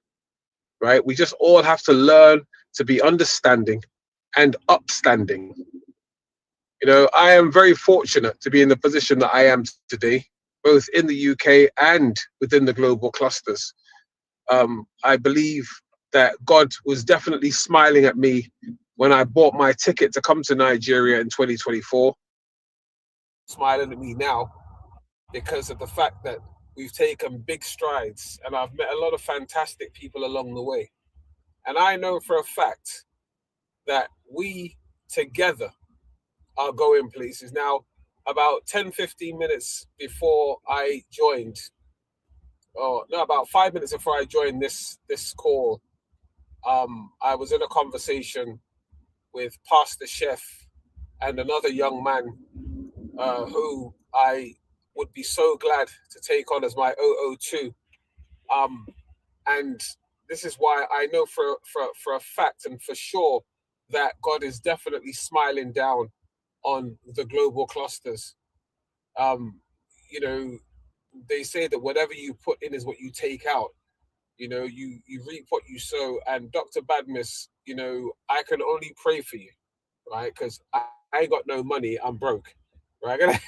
right? We just all have to learn to be understanding and upstanding. You know, I am very fortunate to be in the position that I am today, both in the UK and within the global clusters. I believe that God was definitely smiling at me when I bought my ticket to come to Nigeria in 2024. Smiling at me now because of the fact that we've taken big strides, and I've met a lot of fantastic people along the way. And I know for a fact that we together are going places. Now, about 10-15 minutes before I joined, about 5 minutes before I joined this call, I was in a conversation with Pastor Chef and another young man who I would be so glad to take on as my 002. And this is why I know for a fact and for sure that God is definitely smiling down on the global clusters. You know, they say that whatever you put in is what you take out. You know, you reap what you sow. And Dr. Badmus, you know, I can only pray for you, right? Because I ain't got no money. I'm broke, right?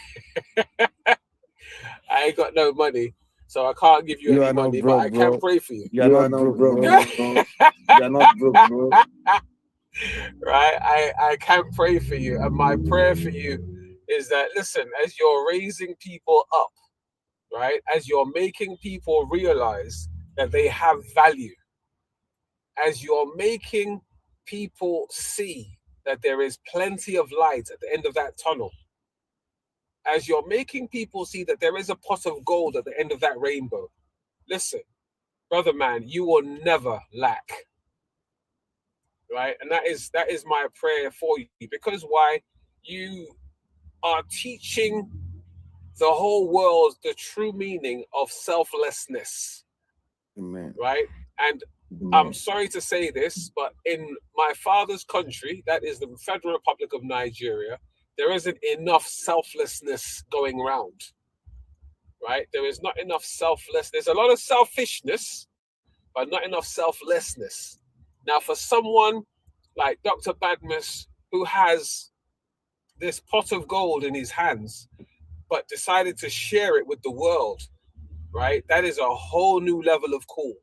I ain't got no money, so I can't give you any money, but I can pray for you. You're not broke, bro. You're not broke, bro. Right? I can pray for you. And my prayer for you is that, listen, as you're raising people up, right? As you're making people realize that they have value, as you're making people see that there is plenty of light at the end of that tunnel, as you're making people see that there is a pot of gold at the end of that rainbow, listen, brother man, you will never lack, right? And that is my prayer for you, because why? You are teaching the whole world the true meaning of selflessness. Amen. Right? And Amen. I'm sorry to say this, but in my father's country, that is the Federal Republic of Nigeria, there isn't enough selflessness going around. Right? There is not enough selfless. There's a lot of selfishness, but not enough selflessness. Now, for someone like Dr. Badmus, who has this pot of gold in his hands, but decided to share it with the world, right? That is a whole new level of cool.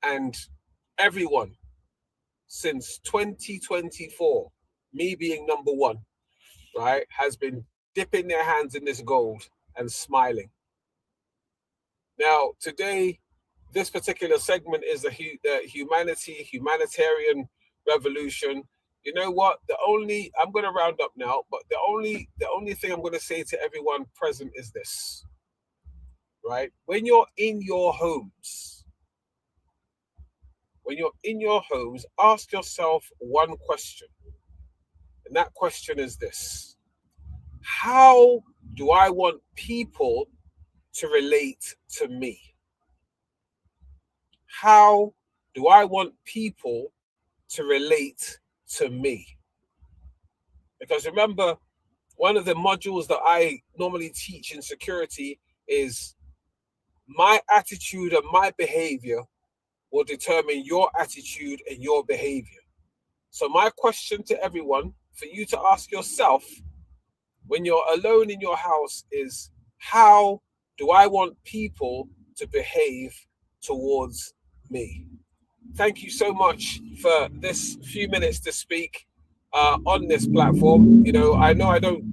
And everyone since 2024, me being number one, right, has been dipping their hands in this gold and smiling. Now, today, this particular segment is the humanitarian revolution. you know what? I'm going to round up now, but the only thing I'm going to say to everyone present is this, right? When you're in your homes, ask yourself one question. And that question is this: how do I want people to relate to me? How do I want people to relate to me? Because remember, one of the modules that I normally teach in security is my attitude and my behavior will determine your attitude and your behavior. So my question to everyone, for you to ask yourself when you're alone in your house, is how do I want people to behave towards me? Thank you so much for this few minutes to speak on this platform. You know I don't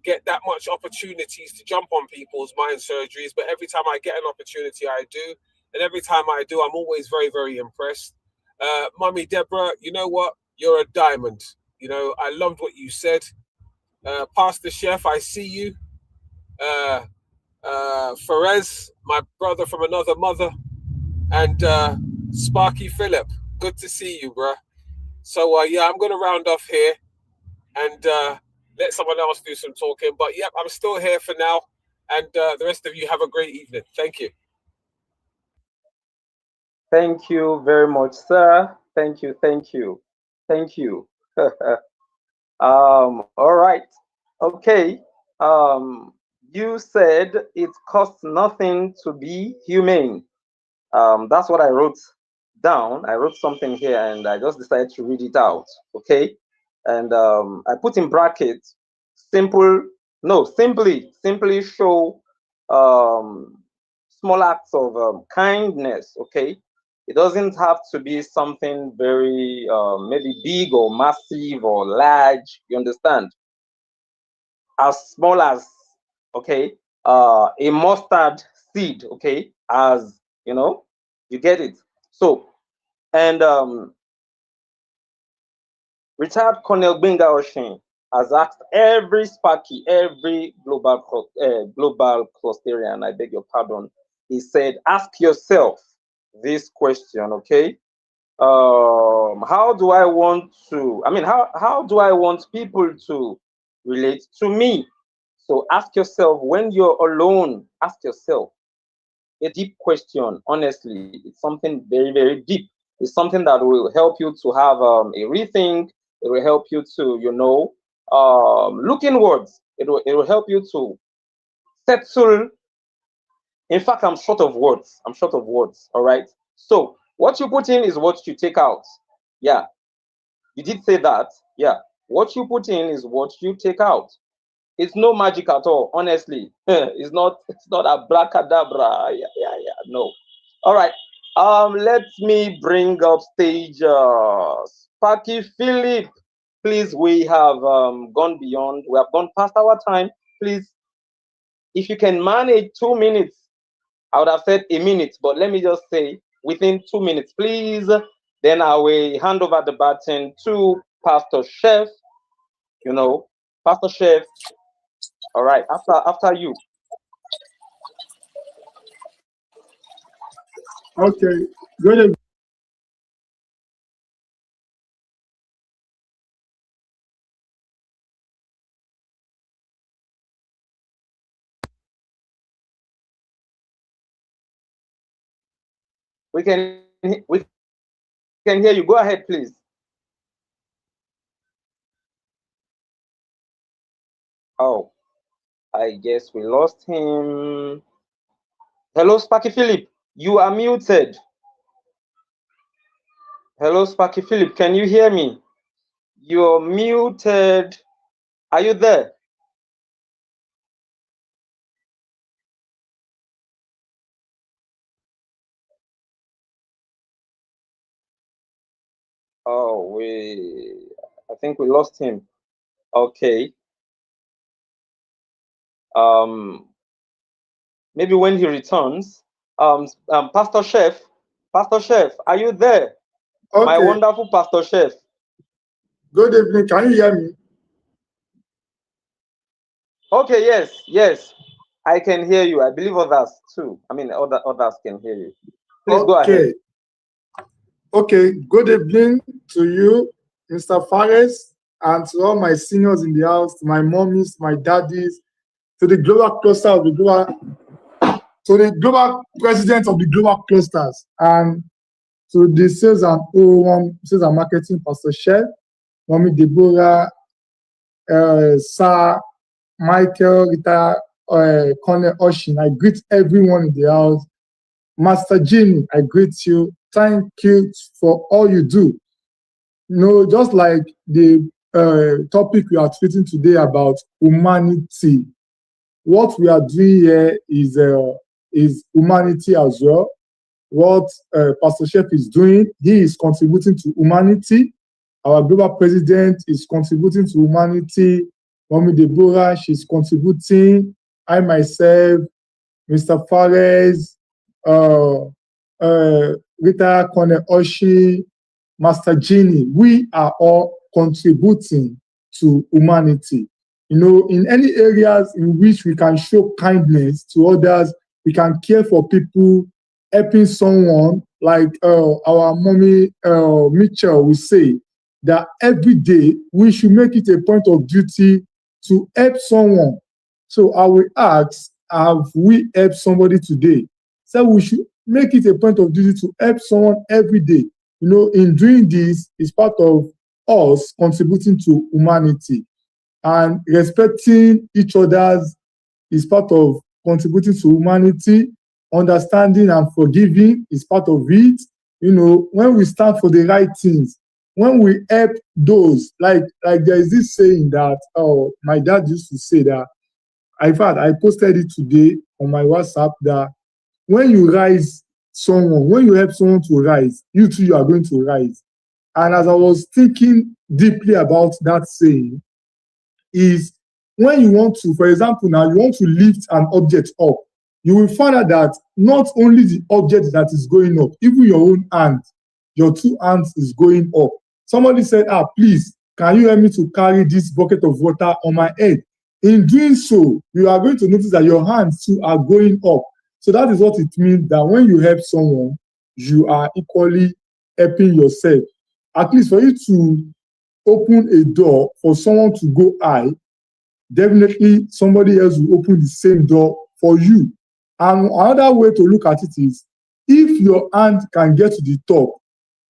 get that much opportunities to jump on people's mind surgeries, but every time I get an opportunity, I do. And every time I do, I'm always very, very impressed. Mummy Deborah, you know what? You're a diamond. You know, I loved what you said. Pastor Chef, I see you. Ferez, my brother from another mother. And Sparky Phillip, good to see you, bro. So, yeah, I'm going to round off here and let someone else do some talking. But, yep, I'm still here for now. And the rest of you have a great evening. Thank you. Thank you very much, sir. Thank you, thank you, thank you. All right. Okay. You said it costs nothing to be humane. That's what I wrote down. I wrote something here and I just decided to read it out. Okay. And I put in brackets simply show small acts of kindness. Okay. It doesn't have to be something very maybe big or massive or large. You understand? As small as, okay, a mustard seed. Okay, as you know, you get it. So, and retired Colonel Benga Oshin has asked every Sparky, every global clusterian, I beg your pardon, he said, ask yourself this question, okay? How do I want people to relate to me? So ask yourself, when you're alone, ask yourself a deep question. Honestly, it's something very, very deep. It's something that will help you to have a rethink. It will help you to, look inwards. It will help you to settle. In fact, I'm short of words. All right. So what you put in is what you take out. Yeah, you did say that. Yeah, what you put in is what you take out. It's no magic at all, honestly. It's not abracadabra. Yeah. No. All right. Let me bring up stage Sparky Philip. Please, we have gone beyond. We have gone past our time. Please, if you can manage 2 minutes, I would have said a minute, but let me just say within 2 minutes, please. Then I will hand over the baton to Pastor Chef. Pastor Chef. All right, after you. Okay, good. We can hear you. Go ahead, please. Oh, I guess we lost him. Hello, Sparky Philip. You are muted. Hello, Sparky Philip. Can you hear me? You're muted. Are you there? Oh, I think we lost him. Okay. Maybe when he returns. Pastor Chef, are you there? Okay. My wonderful Pastor Chef. Good evening. Can you hear me? Okay, yes. I can hear you. I believe others too. I mean, others can hear you. Please go ahead. Okay. Good evening to you, Mr. Fares, and to all my seniors in the house, to my mommies, my daddies, to the global cluster of the global, to the global president of the global clusters, and to the sales and sales and marketing, Pastor Chef, Mommy Deborah, Sir Michael, Rita, Cornel Oshin. I greet everyone in the house. Master Jimmy, I greet you. Thank you for all you do. You know, just like the topic we are treating today about humanity, what we are doing here is humanity as well. What Pastor Chef is doing, he is contributing to humanity. Our global president is contributing to humanity. Mommy Deborah, she's contributing. I myself, Mr. Fares, Rita Kone Oshi, Master Genie, we are all contributing to humanity. You know, in any areas in which we can show kindness to others, we can care for people, helping someone, like our mommy Mitchell will say, that every day we should make it a point of duty to help someone. So I will ask, have we helped somebody today? So we should make it a point of duty to help someone every day. You know, in doing this, is part of us contributing to humanity, and respecting each other's is part of contributing to humanity. Understanding and forgiving is part of it. You know, when we stand for the right things, when we help those, like there is this saying that my dad used to say that. In fact, I posted it today on my WhatsApp that when you rise someone, when you help someone to rise, you too, you are going to rise. And as I was thinking deeply about that saying, is when you want to, for example, now you want to lift an object up, you will find out that not only the object that is going up, even your own hand, your two hands is going up. Somebody said, please, can you help me to carry this bucket of water on my head? In doing so, you are going to notice that your hands too are going up. So that is what it means, that when you help someone, you are equally helping yourself. At least for you to open a door for someone to go high, definitely somebody else will open the same door for you. And another way to look at it is, if your hand can get to the top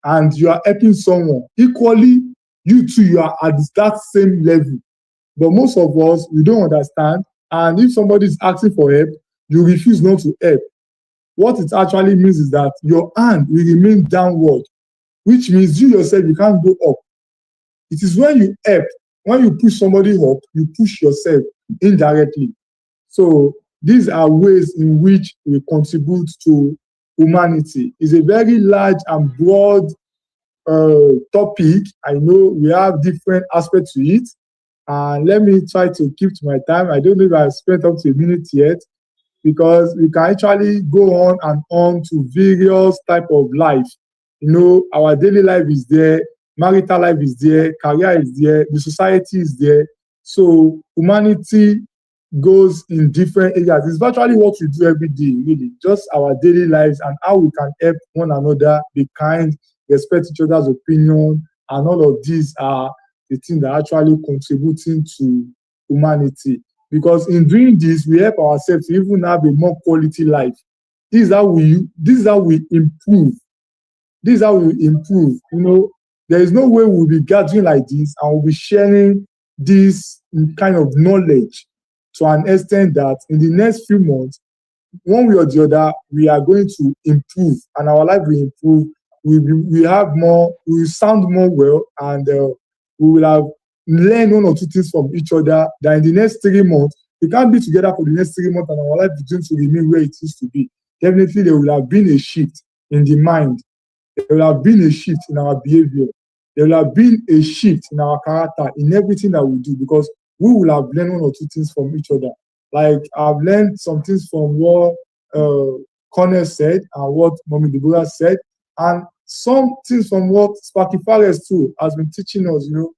and you are helping someone, equally, you too, you are at that same level. But most of us, we don't understand. And if somebody is asking for help, you refuse not to help. What it actually means is that your hand will remain downward, which means you yourself, you can't go up. It is when you help, when you push somebody up, you push yourself indirectly. So these are ways in which we contribute to humanity. It's a very large and broad topic. I know we have different aspects to it. Let me try to keep to my time. I don't know if I've spent up to a minute yet, because we can actually go on and on to various type of life. You know, our daily life is there, marital life is there, career is there, the society is there. So humanity goes in different areas. It's virtually what we do every day, really, just our daily lives and how we can help one another, be kind, respect each other's opinion, and all of these are the things that are actually contributing to humanity. Because in doing this, we help ourselves to even have a more quality life. This is how we improve. This is how we improve. You know, there is no way we'll be gathering like this and we'll be sharing this kind of knowledge to an extent that in the next few months, one way or the other, we are going to improve, and our life will improve. We have more, we will sound more well, and we will have learned one or two things from each other that in the next 3 months, we can't be together for the next 3 months and our life is going to remain where it used to be. Definitely, there will have been a shift in the mind. There will have been a shift in our behavior. There will have been a shift in our character, in everything that we do, because we will have learned one or two things from each other. Like, I've learned some things from what Cornel said and what Mommy Deborah said, and some things from what Sparky Fares too has been teaching us. You know,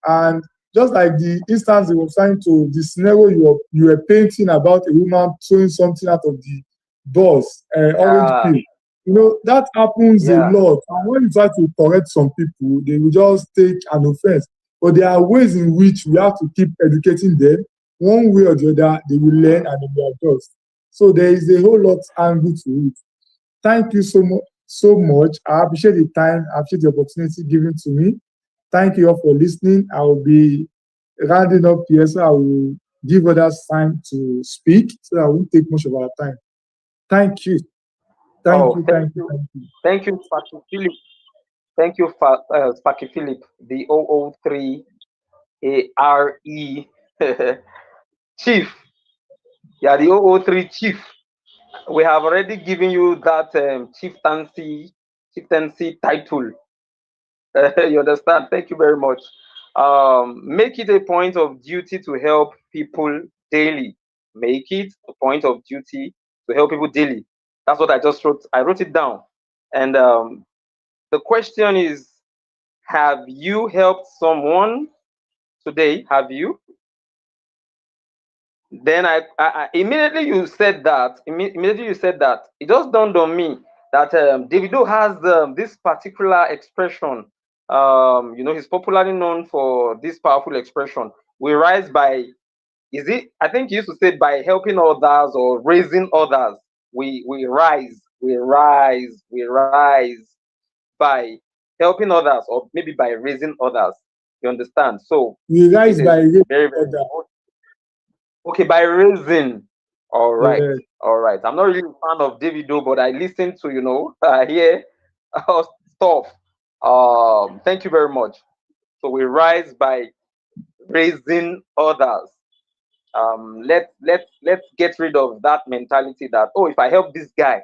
And just like the instance you were trying to, the scenario you were painting about a woman throwing something out of the bus, orange Yeah, peel, you know, that happens a yeah. lot. And when you try to correct some people, they will just take an offense. But there are ways in which we have to keep educating them. One way or the other, they will learn and they will adjust. So there is a whole lot angle to it. Thank you so much. I appreciate the time. I appreciate the opportunity given to me. Thank you all for listening. I will be rounding up here, so I will give others time to speak, so I won't take much of our time. Thank you. Thank Oh, you. thank Thank you. you. Thank you. Thank you, Sparky Philip. Thank you, Sparky Philip, the 003 ARE chief. Yeah, the 003 chief. We have already given you that chieftaincy title. You understand? Thank you very much. Make it a point of duty to help people daily. Make it a point of duty to help people daily. That's what I just wrote. I wrote it down. And the question is, have you helped someone today? Have you? Then I immediately you said that. Immediately you said that. It just dawned on me that Davido has this particular expression. You know, he's popularly known for this powerful expression. We rise by, is it? I think he used to say by helping others or raising others. We rise, we rise by helping others, or maybe by raising others. You understand? So We it rise is by raising very, very others. okay, by raising. All right, Yes. all right. I'm not really a fan of Davido, but I listen to, you know, hear stuff. Thank you very much. So we rise by raising others. Let's get rid of that mentality that, oh, if I help this guy,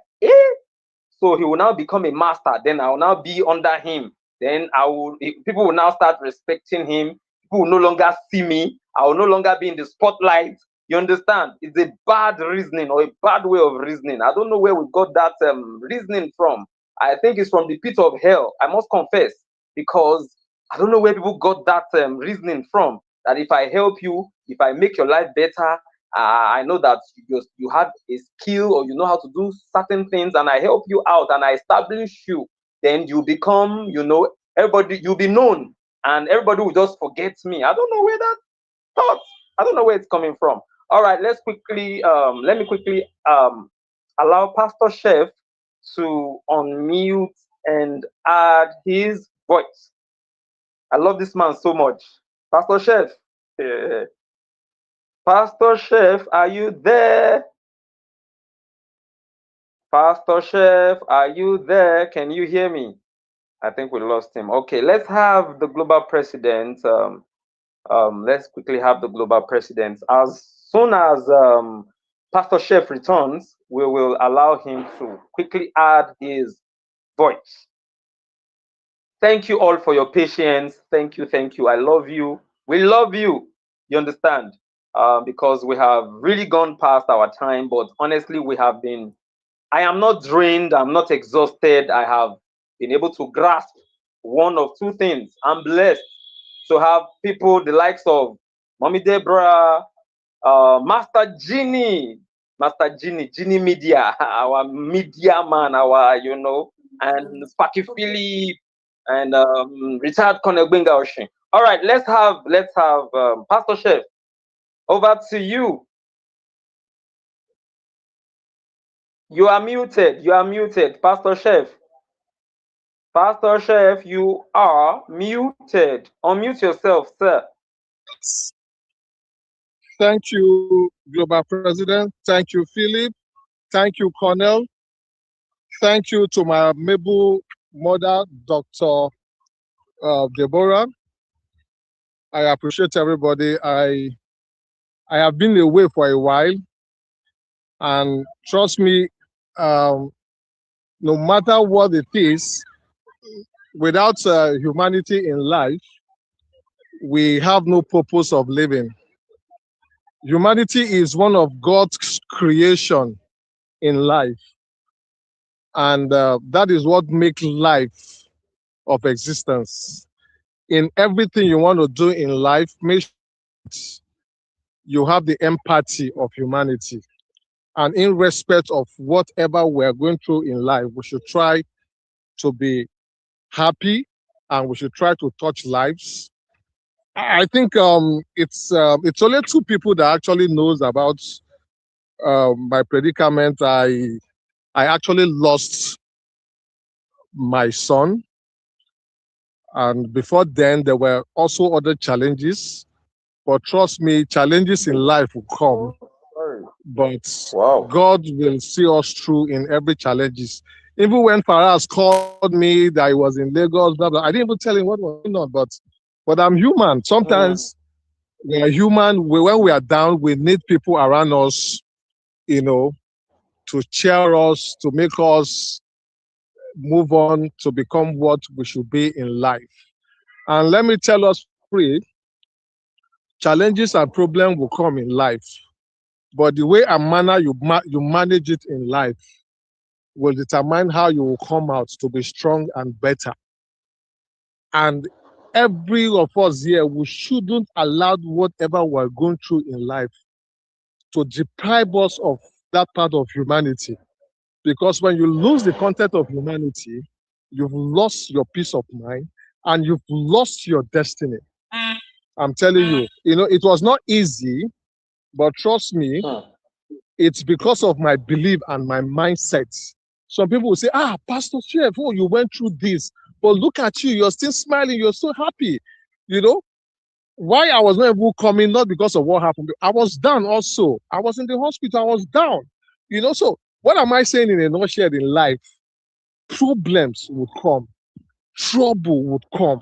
so he will now become a master. Then I will now be under him. Then people will now start respecting him. People will no longer see me. I will no longer be in the spotlight. You understand? It's a bad reasoning or a bad way of reasoning. I don't know where we got that reasoning from. I think it's from the pit of hell. I must confess, because I don't know where people got that reasoning from. That if I help you, if I make your life better, I know that you have a skill or you know how to do certain things, and I help you out and I establish you, then you become, you know, everybody, you'll be known and everybody will just forget me. I don't know where that thought, I don't know where it's coming from. All right, let me quickly allow Pastor Chef to unmute and add his voice. I love this man so much. Pastor Chef. Pastor Chef, are you there? Pastor Chef, are you there? Can you hear me? I think we lost him. Okay, let's have the global president. Let's quickly have the global president. As soon as Pastor Chef returns, we will allow him to quickly add his voice. Thank you all for your patience. Thank you, thank you. I love you. We love you. You understand? Because we have really gone past our time, but honestly, I am not drained, I'm not exhausted. I have been able to grasp one of two things. I'm blessed to have people the likes of Mommy Deborah, Master Genie, Genie Media, our media man, our, you know, and Sparky Philip, and retired Colonel Gbenga Oshin. All right, let's have Pastor Chef. Over to you. You are muted. You are muted, Pastor Chef. Pastor Chef, you are muted. Unmute yourself, sir. Thank you, Global President. Thank you, Philip. Thank you, Cornell. Thank you to my amiable mother, Dr. Deborah. I appreciate everybody. I have been away for a while, and trust me, no matter what it is, without humanity in life, we have no purpose of living. Humanity is one of God's creation in life, and that is what makes life of existence. in everything you want to do in life, make sure you have the empathy of humanity. And in respect of whatever we're going through in life, we should try to be happy and we should try to touch lives. I think it's only 2 people that actually knows about my predicament. I actually lost my son, and before then there were also other challenges. But trust me, challenges in life will come, but Wow. God will see us through in every challenges. Even when Faraz called me that he was in Lagos, blah, blah, I didn't even tell him what was going on, but I'm human. Sometimes we are human. When we are down, we need people around us, to cheer us, to make us move on, to become what we should be in life. And let me tell us free, challenges and problems will come in life, but the way and manner you manage it in life will determine how you will come out to be strong and better. And every of us here, we shouldn't allow whatever we're going through in life to deprive us of that part of humanity. Because when you lose the content of humanity, you've lost your peace of mind and you've lost your destiny. I'm telling you, it was not easy, but trust me, it's because of my belief and my mindset. Some people will say, Pastor Chef, oh, you went through this, but look at you, you're still smiling, you're so happy. Why I was not able to come in, not because of what happened. I was down also. I was in the hospital, I was down. So what am I saying in a nutshell in life? Problems would come, trouble would come.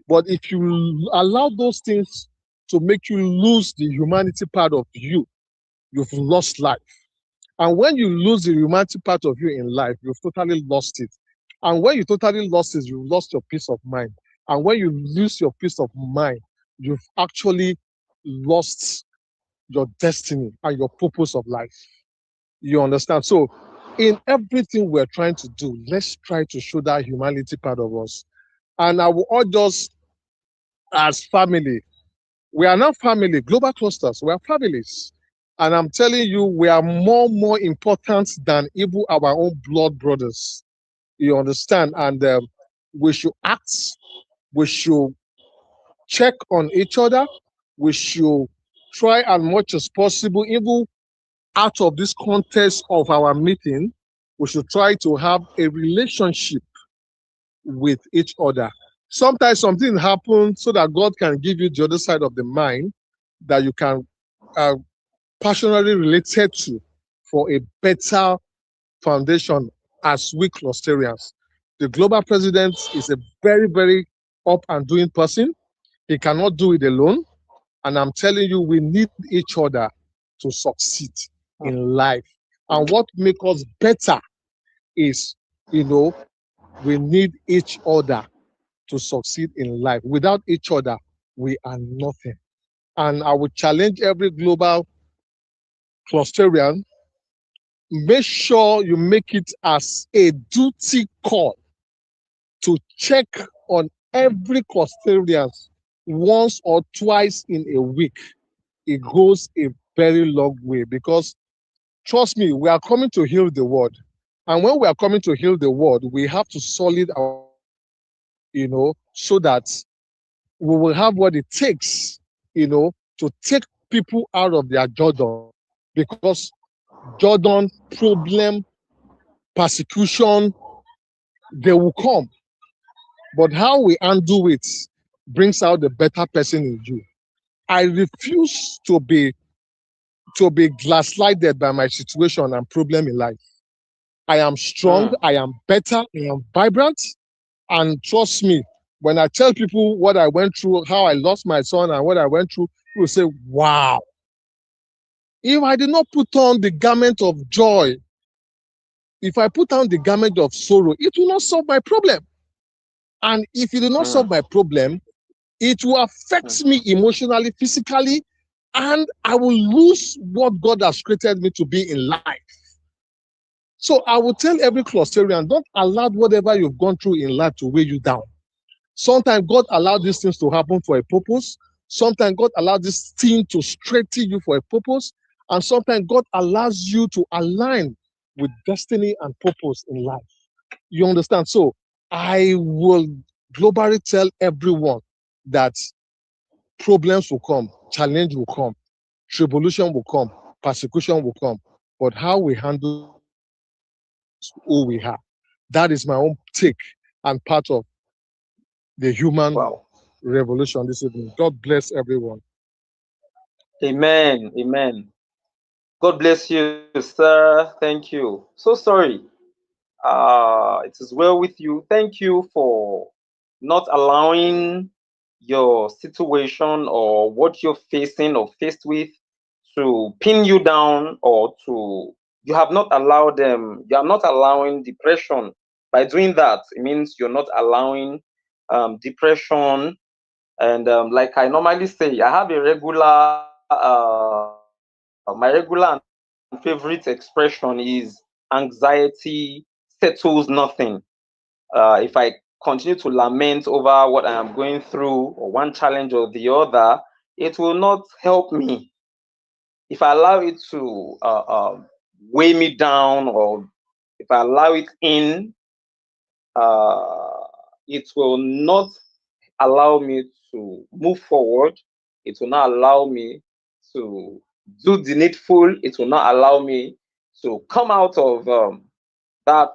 But if you allow those things to make you lose the humanity part of you, you've lost life. And when you lose the humanity part of you in life, you've totally lost it. And when you totally lost it, you've lost your peace of mind. And when you lose your peace of mind, you've actually lost your destiny and your purpose of life. You understand? So in everything we're trying to do, let's try to show that humanity part of us. And I will urge us as family. We are not family, global clusters, we are families. And I'm telling you, we are more important than even our own blood brothers. You understand? And we should act, we should check on each other, we should try as much as possible, even out of this context of our meeting, we should try to have a relationship with each other. Sometimes something happens so that God can give you the other side of the mind that you can passionately related to for a better foundation as we clusterians. The global president is a very, very up and doing person. He cannot do it alone. And I'm telling you, we need each other to succeed in life. And what makes us better is, we need each other to succeed in life. Without each other, we are nothing. And I would challenge every global clusterian, make sure you make it as a duty call to check on every clusterian once or twice in a week. It goes a very long way, because trust me, we are coming to heal the world. And when we are coming to heal the world, we have to solid our, so that we will have what it takes, to take people out of their Jordan. Because Jordan, problem, persecution, they will come. But how we undo it brings out the better person in you. I refuse to be gaslighted by my situation and problem in life. I am strong, I am better, I am vibrant. And trust me, when I tell people what I went through, how I lost my son and what I went through, people say, wow. If I did not put on the garment of joy, if I put on the garment of sorrow, it will not solve my problem. And if it will not solve my problem, it will affect me emotionally, physically, and I will lose what God has created me to be in life. So I will tell every clusterian, don't allow whatever you've gone through in life to weigh you down. Sometimes God allowed these things to happen for a purpose. Sometimes God allowed this thing to straighten you for a purpose. And sometimes God allows you to align with destiny and purpose in life. You understand? So I will globally tell everyone that problems will come, challenge will come, tribulation will come, persecution will come. But how we handle who we are, that is my own take and part of the human Wow. revolution this evening. God bless everyone. Amen. Amen. God bless you, sir. Thank you. So sorry. It is well with you. Thank you for not allowing your situation or what you're facing or faced with to pin you down, or to, you have not allowed them, you are not allowing depression. By doing that, it means you're not allowing depression. And like I normally say, I have a regular, my regular and favorite expression is anxiety settles nothing. If I continue to lament over what I am going through, or one challenge or the other, it will not help me. If I allow it to weigh me down, or if I allow it in, it will not allow me to move forward. It will not allow me to do the needful. It will not allow me to come out of that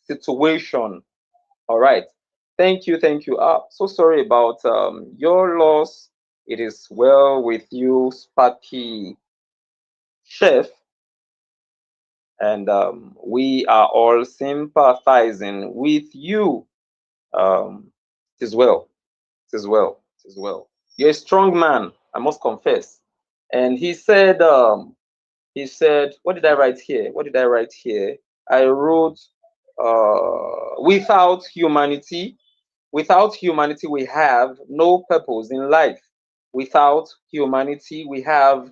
situation. All right. Thank you. Thank you. So sorry about your loss. It is well with you, Sparky Chef. And we are all sympathizing with you. It is well. It is well. It is well. You're a strong man, I must confess. And he said, what did I write here? What did I write here? I wrote, without humanity, we have no purpose in life. Without humanity, we have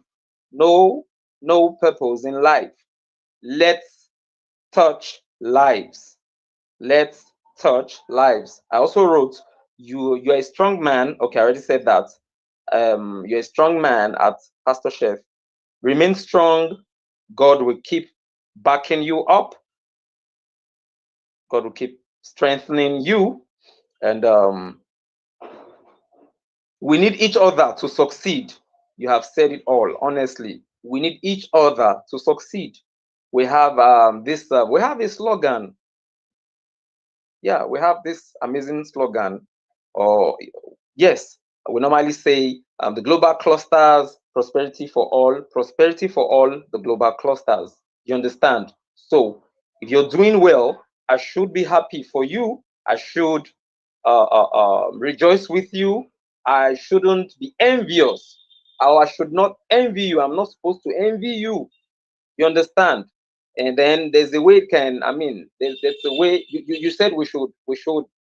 no purpose in life. Let's touch lives. Let's touch lives. I also wrote, you're a strong man. Okay, I already said that. You're a strong man at Pastor Chef. Remain strong. God will keep backing you up. God will keep strengthening you. And we need each other to succeed. You have said it all, honestly. We need each other to succeed. We have we have a slogan. Yeah, we have this amazing slogan. Or yes, we normally say the global clusters, prosperity for all, the global clusters. You understand? So if you're doing well, I should be happy for you. I should rejoice with you. I shouldn't be envious. Or I should not envy you. I'm not supposed to envy you. You understand? And then there's a way it can, I mean, there's a way you said we should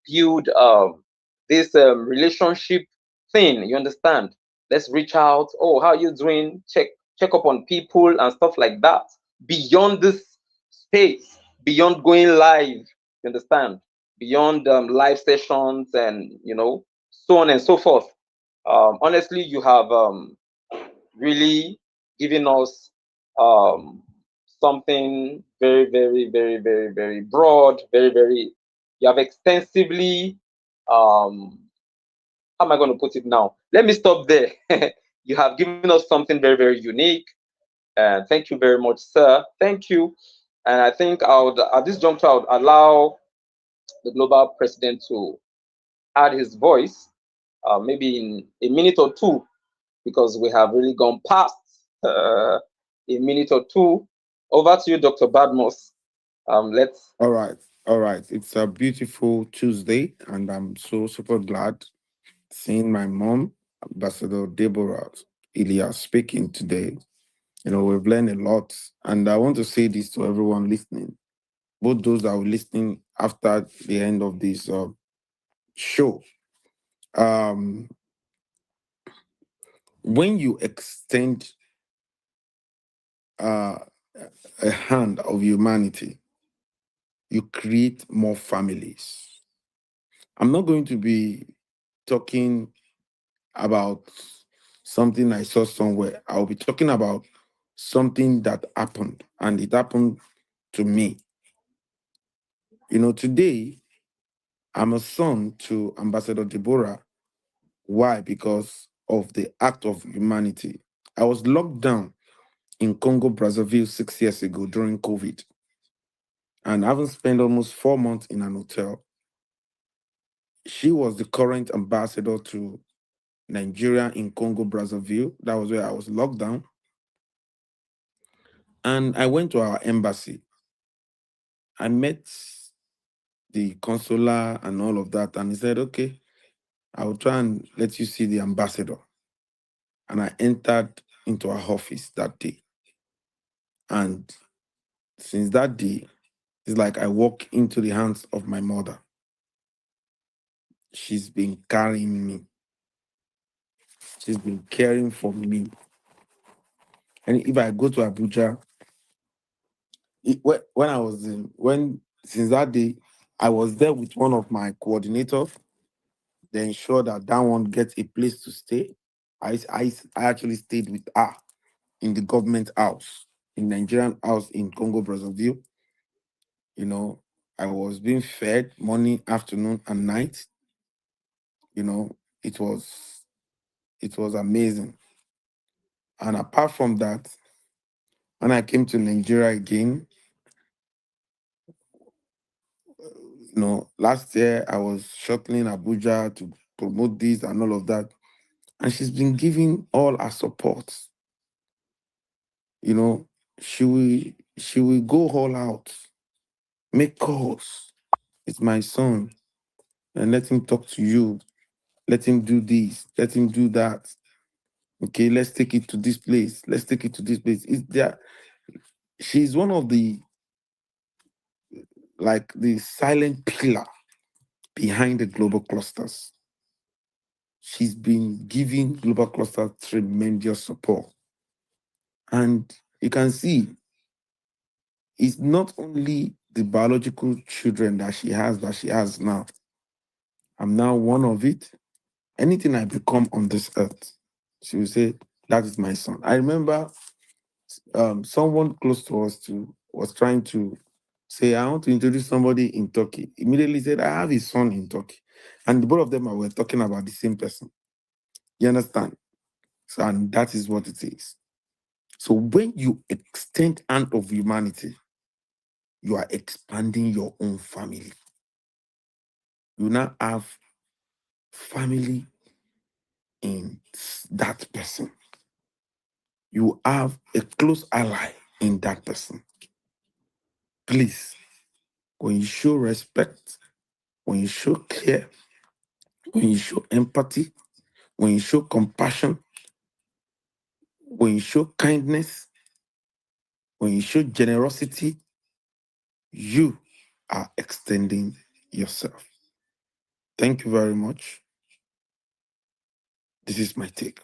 build this relationship thing. You understand? Let's reach out. Oh, how are you doing? Check up on people and stuff like that. Beyond this space, beyond going live, you understand? Beyond live sessions and so on and so forth. Honestly, you have really given us um, something very, very, very, very, very broad, very, very, you have extensively, how am I going to put it now? Let me stop there. You have given us something very, very unique. And thank you very much, sir. Thank you. And I think at this juncture, I would allow the global president to add his voice, maybe in a minute or two, because we have really gone past a minute or two. Over to you, Dr. Badmos. Let's. All right. All right. It's a beautiful Tuesday, and I'm so super glad seeing my mom, Ambassador Deborah Ilya, speaking today. We've learned a lot, and I want to say this to everyone listening, both those that are listening after the end of this show. When you extend a hand of humanity, you create more families. I'm not going to be talking about something I saw somewhere. I'll be talking about something that happened, and it happened to me. Today, I'm a son to Ambassador Deborah. Why? Because of the act of humanity. I was locked down in Congo, Brazzaville 6 years ago during COVID, and having spent almost 4 months in an hotel. She was the current ambassador to Nigeria in Congo, Brazzaville. That was where I was locked down. And I went to our embassy. I met the consular and all of that. And he said, okay, I will try and let you see the ambassador. And I entered into our office that day. And since that day, it's like I walk into the hands of my mother. She's been carrying me. She's been caring for me. And if I go to Abuja, since that day, I was there with one of my coordinators. They ensure that one gets a place to stay. I actually stayed with her in the government house, in Nigerian house in Congo, Brazzaville. I was being fed morning, afternoon, and night. It was amazing. And apart from that, when I came to Nigeria again, last year I was shuttling Abuja to promote this and all of that. And she's been giving all her support. She will go all out, make calls. It's my son. And let him talk to you. Let him do this. Let him do that. Okay, let's take it to this place. Let's take it to this place. She's one of the silent pillar behind the global clusters. She's been giving global clusters tremendous support. And you can see it's not only the biological children that she has now. I'm now one of it. Anything I become on this earth, she will say, that is my son. I remember someone close to us was trying to say, I want to introduce somebody in Turkey. Immediately said, I have a son in Turkey. And both of them were talking about the same person. You understand? So, and that is what it is. So when you extend hand of humanity, you are expanding your own family. You now have family in that person. You have a close ally in that person. Please, when you show respect, when you show care, when you show empathy, when you show compassion, when you show kindness, when you show generosity, you are extending yourself. Thank you very much. This is my take.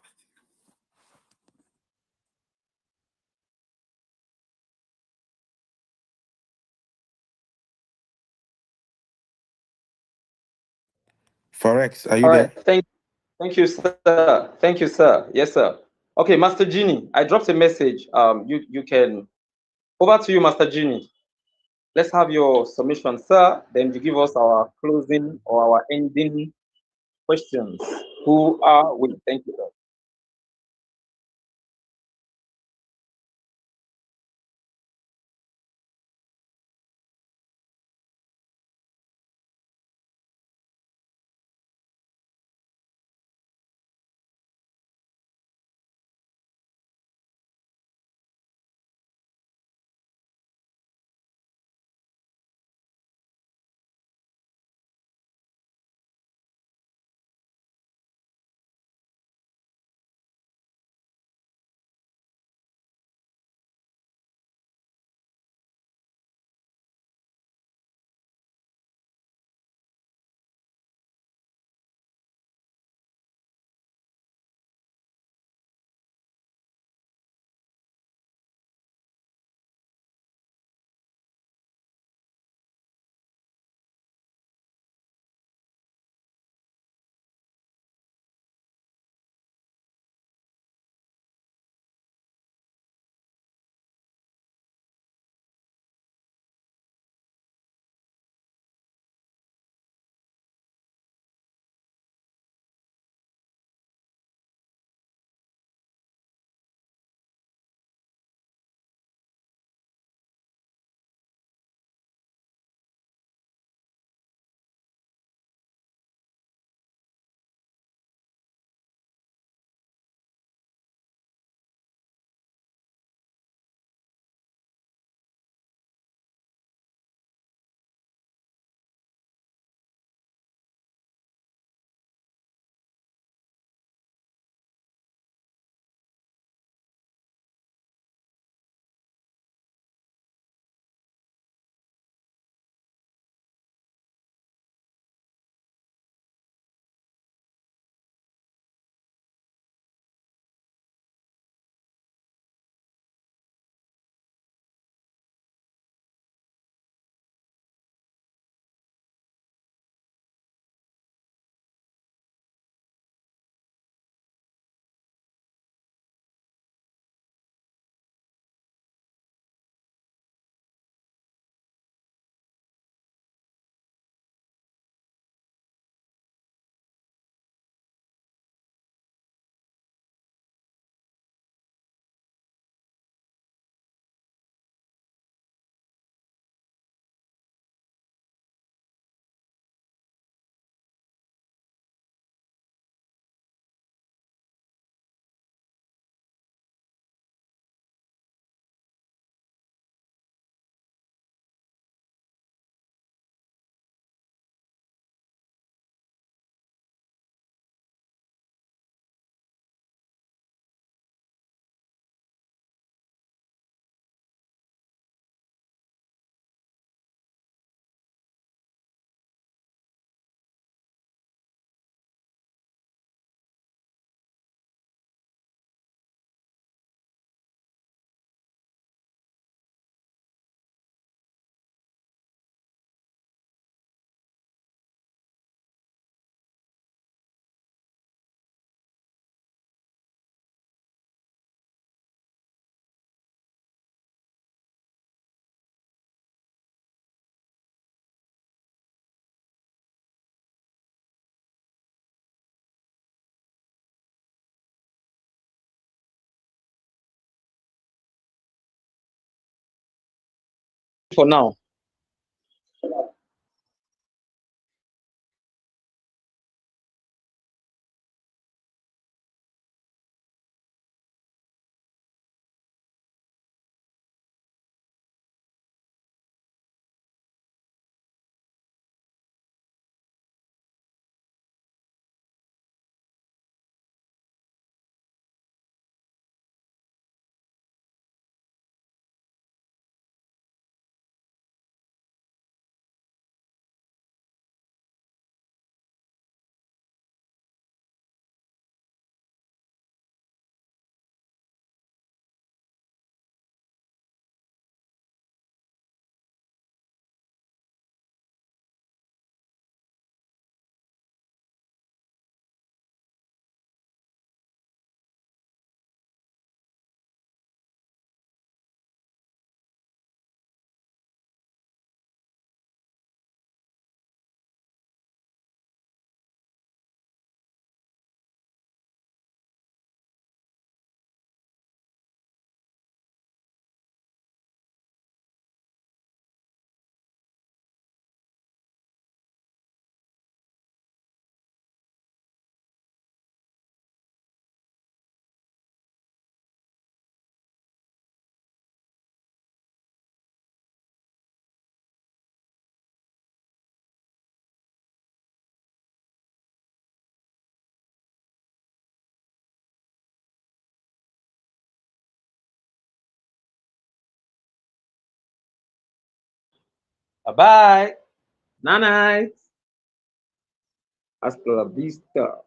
Forex, are you All there? right. Thank you, sir. Thank you, sir. Yes, sir. Okay, Master Genie, I dropped a message. You can, over to you, Master Genie. Let's have your submission, sir. Then you give us our closing or our ending questions. Who are we? Thank you, sir. for now. Bye-bye. Night. Hasta la vista.